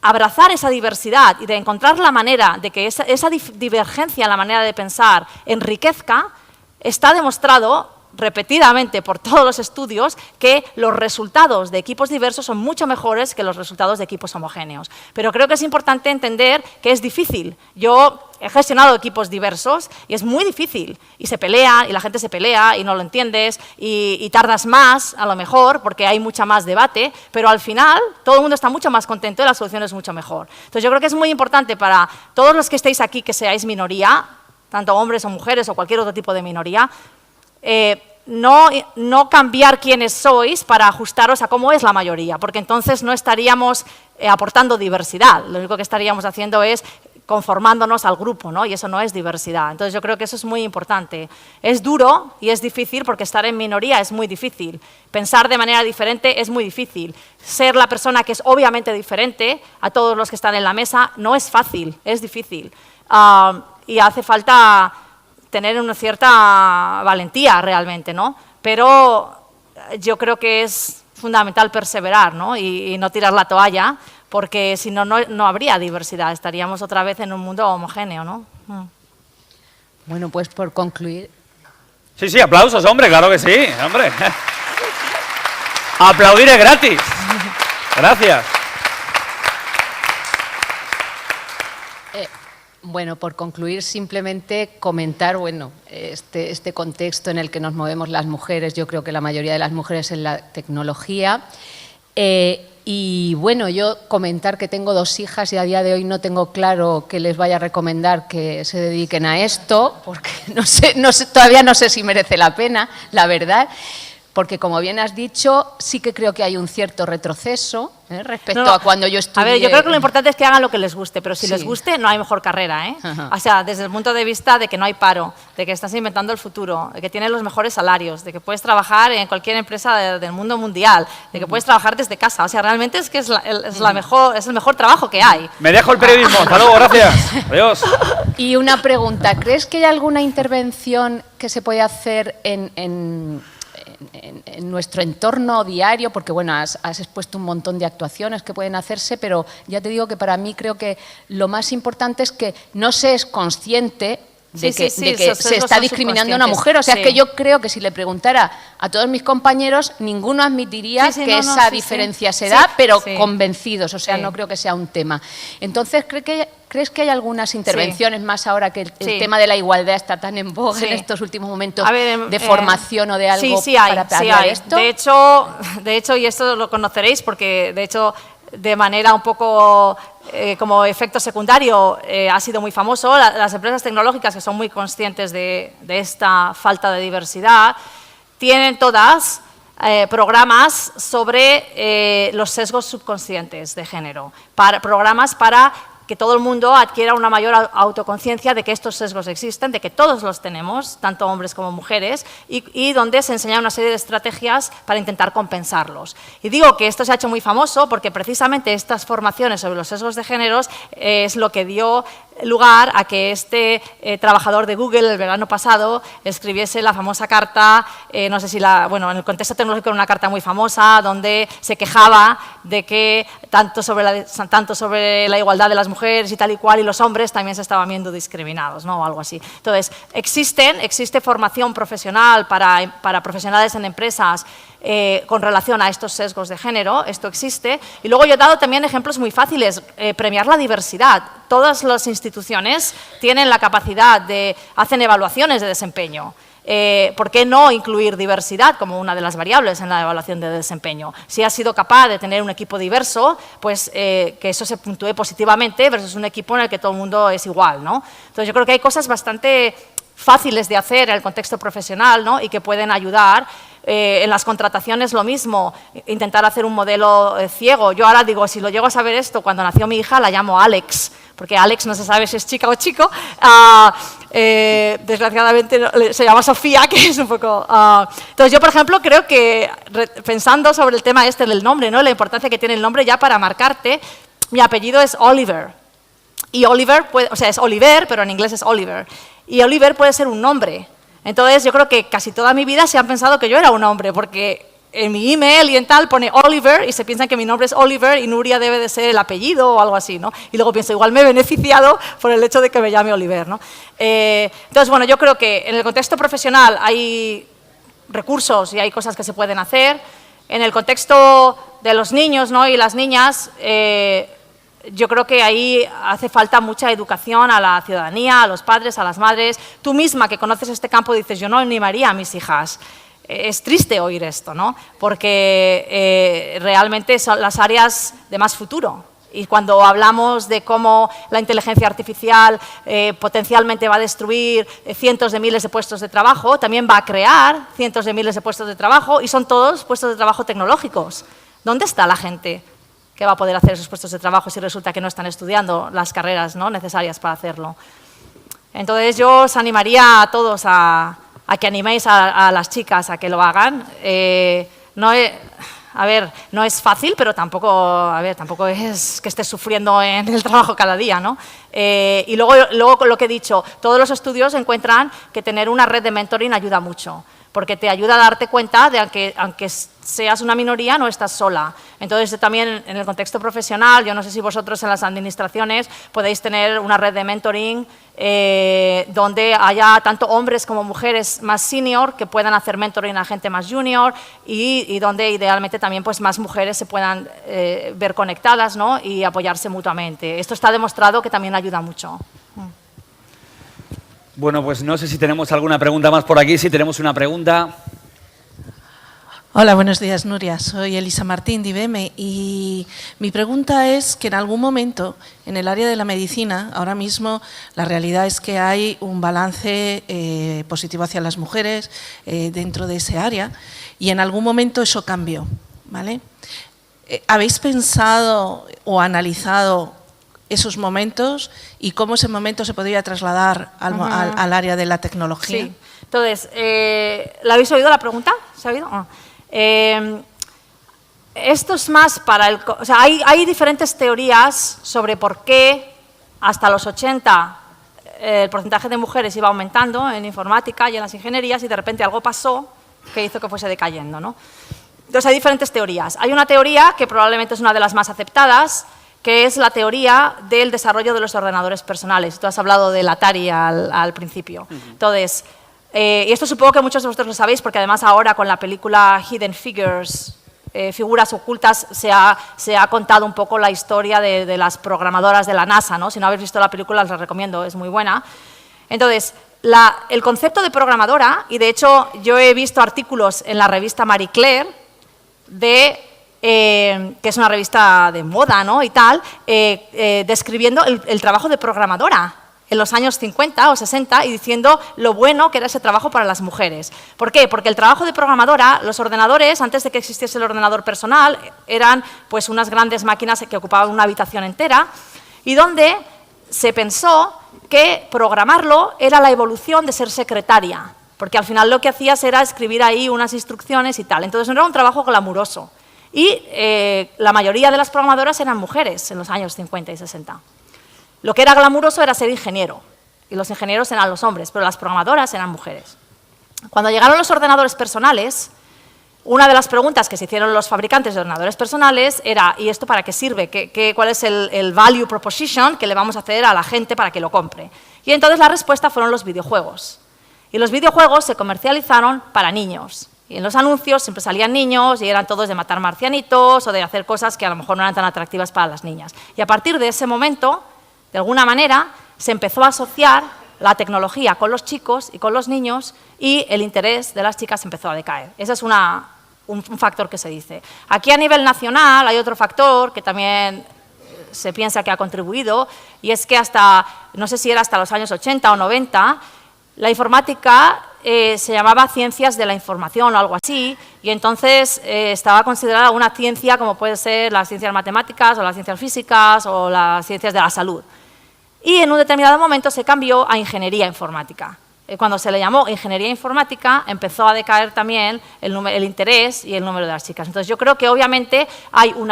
abrazar esa diversidad y de encontrar la manera de que esa divergencia en la manera de pensar enriquezca, está demostrado repetidamente por todos los estudios que los resultados de equipos diversos son mucho mejores que los resultados de equipos homogéneos. Pero creo que es importante entender que es difícil. Yo he gestionado equipos diversos y es muy difícil. Y se pelean, y la gente se pelea, y no lo entiendes, y tardas más, a lo mejor, porque hay mucha más debate, pero al final todo el mundo está mucho más contento y la solución es mucho mejor. Entonces yo creo que es muy importante para todos los que estéis aquí que seáis minoría, tanto hombres o mujeres o cualquier otro tipo de minoría, no cambiar quiénes sois para ajustaros a cómo es la mayoría, porque entonces no estaríamos aportando diversidad, lo único que estaríamos haciendo es conformándonos al grupo, ¿no? Y eso no es diversidad. Entonces yo creo que eso es muy importante. Es duro y es difícil porque estar en minoría es muy difícil. Pensar de manera diferente es muy difícil. Ser la persona que es obviamente diferente a todos los que están en la mesa no es fácil, es difícil. Y hace falta tener una cierta valentía realmente, ¿no? Pero yo creo que es fundamental perseverar, ¿no? Y no tirar la toalla, porque si no, no habría diversidad, estaríamos otra vez en un mundo homogéneo, ¿no? Bueno, pues por concluir... Sí, sí, aplausos, hombre, claro que sí, hombre. Aplaudir es gratis. Gracias. Bueno, por concluir, simplemente comentar, bueno, este contexto en el que nos movemos las mujeres, yo creo que la mayoría de las mujeres en la tecnología. Y bueno, yo comentar que tengo 2 hijas y a día de hoy no tengo claro que les vaya a recomendar que se dediquen a esto, porque todavía no sé si merece la pena, la verdad. Porque, como bien has dicho, sí que creo que hay un cierto retroceso respecto a cuando yo estudié. A ver, yo creo que lo importante es que hagan lo que les guste, pero si les guste no hay mejor carrera, ¿eh? O sea, desde el punto de vista de que no hay paro, de que estás inventando el futuro, de que tienes los mejores salarios, de que puedes trabajar en cualquier empresa del mundo mundial, de que puedes trabajar desde casa. O sea, realmente es que es el mejor trabajo que hay. Me dejo el periodismo. Hasta luego, gracias. Adiós. Y una pregunta, ¿crees que hay alguna intervención que se puede hacer en nuestro entorno diario? Porque, bueno, has expuesto un montón de actuaciones que pueden hacerse, pero ya te digo que para mí creo que lo más importante es que no se es consciente de que se está discriminando a una mujer. O sea, es que yo creo que si le preguntara a todos mis compañeros, ninguno admitiría que esa diferencia se da, pero convencidos. O sea, no creo que sea un tema. Entonces, ¿crees que hay algunas intervenciones más ahora que el tema de la igualdad está tan en boga en estos últimos momentos de formación o de algo para paliar esto? De hecho, y esto lo conoceréis porque, de hecho, de manera un poco como efecto secundario ha sido muy famoso. Las empresas tecnológicas que son muy conscientes de esta falta de diversidad tienen todas programas sobre los sesgos subconscientes de género, programas para que todo el mundo adquiera una mayor autoconciencia de que estos sesgos existen, de que todos los tenemos, tanto hombres como mujeres, y donde se enseña una serie de estrategias para intentar compensarlos. Y digo que esto se ha hecho muy famoso porque precisamente estas formaciones sobre los sesgos de géneros es lo que dio lugar a que este trabajador de Google el verano pasado escribiese la famosa carta, no sé si bueno, en el contexto tecnológico era una carta muy famosa, donde se quejaba de que tanto sobre la igualdad de las mujeres y tal y cual, y los hombres también se estaban viendo discriminados, ¿no? O algo así. Entonces, existe formación profesional para profesionales en empresas con relación a estos sesgos de género, esto existe. Y luego yo he dado también ejemplos muy fáciles, premiar la diversidad. Todas las instituciones tienen la capacidad hacen evaluaciones de desempeño. ¿Por qué no incluir diversidad como una de las variables en la evaluación de desempeño? Si has sido capaz de tener un equipo diverso, pues que eso se puntúe positivamente versus un equipo en el que todo el mundo es igual, ¿no? Entonces yo creo que hay cosas bastante fáciles de hacer en el contexto profesional, ¿no? Y que pueden ayudar. En las contrataciones lo mismo, intentar hacer un modelo ciego. Yo ahora digo, si lo llego a saber esto, cuando nació mi hija la llamo Alex, porque Alex no se sabe si es chica o chico. Desgraciadamente se llama Sofía, que es un poco... Entonces yo, por ejemplo, creo que, pensando sobre el tema del nombre, ¿no? La importancia que tiene el nombre ya para marcarte, mi apellido es Oliver. Y Oliver, es Oliver, pero en inglés es Oliver. Y Oliver puede ser un nombre. Entonces, yo creo que casi toda mi vida se han pensado que yo era un hombre, porque en mi email y en tal pone Oliver y se piensan que mi nombre es Oliver y Nuria debe de ser el apellido o algo así, ¿no? Y luego pienso, igual me he beneficiado por el hecho de que me llame Oliver, ¿no? Entonces, bueno, yo creo que en el contexto profesional hay recursos y hay cosas que se pueden hacer. En el contexto de los niños, ¿no? y las niñas, yo creo que ahí hace falta mucha educación a la ciudadanía, a los padres, a las madres. Tú misma que conoces este campo dices, yo no animaría a mis hijas. Es triste oír esto, ¿no? Porque realmente son las áreas de más futuro. Y cuando hablamos de cómo la inteligencia artificial potencialmente va a destruir cientos de miles de puestos de trabajo, también va a crear cientos de miles de puestos de trabajo y son todos puestos de trabajo tecnológicos. ¿Dónde está la gente que va a poder hacer esos puestos de trabajo si resulta que no están estudiando las carreras, ¿no? necesarias para hacerlo? Entonces yo os animaría a todos a que animéis a las chicas a que lo hagan. A ver, no es fácil, pero tampoco es que estés sufriendo en el trabajo cada día, ¿no? Y luego lo que he dicho, todos los estudios encuentran que tener una red de mentoring ayuda mucho, porque te ayuda a darte cuenta de que aunque seas una minoría, no estás sola. Entonces, también en el contexto profesional, yo no sé si vosotros en las administraciones podéis tener una red de mentoring donde haya tanto hombres como mujeres más senior que puedan hacer mentoring a gente más junior y donde idealmente también pues, más mujeres se puedan ver conectadas, ¿no? y apoyarse mutuamente. Esto está demostrado que también ayuda mucho. Bueno, pues no sé si tenemos alguna pregunta más por aquí. Si tenemos una pregunta. Hola, buenos días, Nuria. Soy Elisa Martín, de IBM, y mi pregunta es que en algún momento, en el área de la medicina, ahora mismo la realidad es que hay un balance positivo hacia las mujeres dentro de ese área, y en algún momento eso cambió, ¿vale? ¿Habéis pensado o analizado esos momentos y cómo ese momento se podría trasladar al área de la tecnología? Sí. Entonces, ¿la habéis oído la pregunta? ¿Se ha oído? Esto es más para el... O sea, hay diferentes teorías sobre por qué hasta los 80 el porcentaje de mujeres iba aumentando en informática y en las ingenierías y de repente algo pasó que hizo que fuese decayendo, ¿no? Entonces, hay diferentes teorías. Hay una teoría que probablemente es una de las más aceptadas, que es la teoría del desarrollo de los ordenadores personales. Tú has hablado del Atari al principio. Entonces, y esto supongo que muchos de vosotros lo sabéis, porque además ahora con la película Hidden Figures, Figuras Ocultas, se ha contado un poco la historia de las programadoras de la NASA, ¿no? Si no habéis visto la película, os la recomiendo, es muy buena. Entonces, el concepto de programadora, y de hecho yo he visto artículos en la revista Marie Claire, que es una revista de moda, ¿no? y tal, describiendo el trabajo de programadora en los años 50 o 60 y diciendo lo bueno que era ese trabajo para las mujeres. ¿Por qué? Porque el trabajo de programadora, los ordenadores, antes de que existiese el ordenador personal, eran pues unas grandes máquinas que ocupaban una habitación entera y donde se pensó que programarlo era la evolución de ser secretaria, porque al final lo que hacías era escribir ahí unas instrucciones y tal. Entonces no era un trabajo glamuroso. Y la mayoría de las programadoras eran mujeres en los años 50 y 60. Lo que era glamuroso era ser ingeniero, y los ingenieros eran los hombres, pero las programadoras eran mujeres. Cuando llegaron los ordenadores personales, una de las preguntas que se hicieron los fabricantes de ordenadores personales era ¿y esto para qué sirve? ¿Cuál es el value proposition que le vamos a hacer a la gente para que lo compre? Y entonces la respuesta fueron los videojuegos. Y los videojuegos se comercializaron para niños. Y en los anuncios siempre salían niños y eran todos de matar marcianitos o de hacer cosas que a lo mejor no eran tan atractivas para las niñas. Y a partir de ese momento, de alguna manera, se empezó a asociar la tecnología con los chicos y con los niños y el interés de las chicas empezó a decaer. Ese es un factor que se dice. Aquí a nivel nacional hay otro factor que también se piensa que ha contribuido y es que hasta, no sé si era hasta los años 80 o 90, la informática se llamaba ciencias de la información o algo así, y entonces estaba considerada una ciencia como puede ser las ciencias matemáticas o las ciencias físicas o las ciencias de la salud. Y en un determinado momento se cambió a ingeniería informática. Cuando se le llamó ingeniería informática, empezó a decaer también el interés y el número de las chicas. Entonces yo creo que obviamente hay un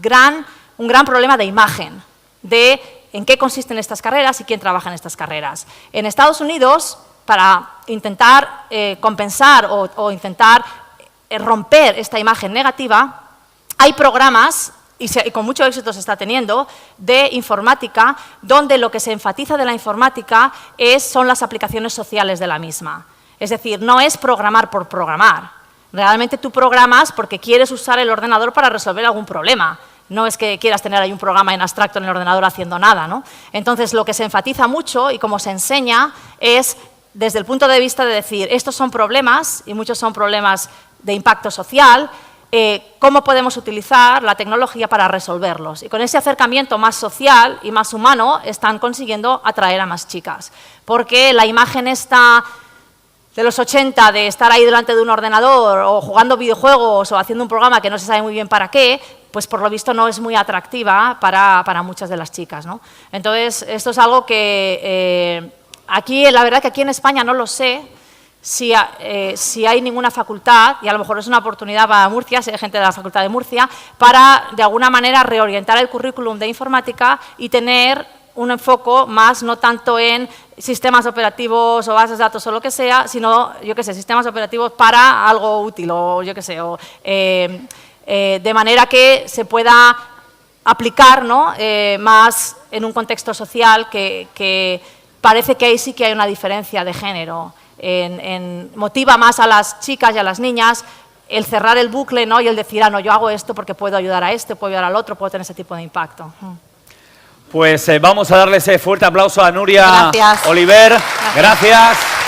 gran problema de imagen, de en qué consisten estas carreras y quién trabaja en estas carreras. En Estados Unidos, para intentar compensar o intentar romper esta imagen negativa, hay programas, y con mucho éxito se está teniendo, de informática, donde lo que se enfatiza de la informática son las aplicaciones sociales de la misma. Es decir, no es programar por programar. Realmente tú programas porque quieres usar el ordenador para resolver algún problema. No es que quieras tener ahí un programa en abstracto en el ordenador haciendo nada, ¿no? Entonces, lo que se enfatiza mucho y como se enseña es desde el punto de vista de decir, estos son problemas, y muchos son problemas de impacto social, cómo podemos utilizar la tecnología para resolverlos. Y con ese acercamiento más social y más humano están consiguiendo atraer a más chicas. Porque la imagen esta de los 80, de estar ahí delante de un ordenador o jugando videojuegos o haciendo un programa que no se sabe muy bien para qué, pues por lo visto no es muy atractiva para muchas de las chicas, ¿no? Entonces, esto es algo que aquí, la verdad que aquí en España no lo sé, si hay ninguna facultad, y a lo mejor es una oportunidad para Murcia, si hay gente de la Facultad de Murcia, para de alguna manera reorientar el currículum de informática y tener un enfoque más, no tanto en sistemas operativos o bases de datos o lo que sea, sino, yo qué sé, sistemas operativos para algo útil o yo qué sé, de manera que se pueda aplicar, ¿no? Más en un contexto social que parece que ahí sí que hay una diferencia de género. Motiva más a las chicas y a las niñas el cerrar el bucle, ¿no? Y el decir, no, yo hago esto porque puedo ayudar a este, puedo ayudar al otro, puedo tener ese tipo de impacto. Pues vamos a darle ese fuerte aplauso a Nuria Gracias. Oliver. Gracias.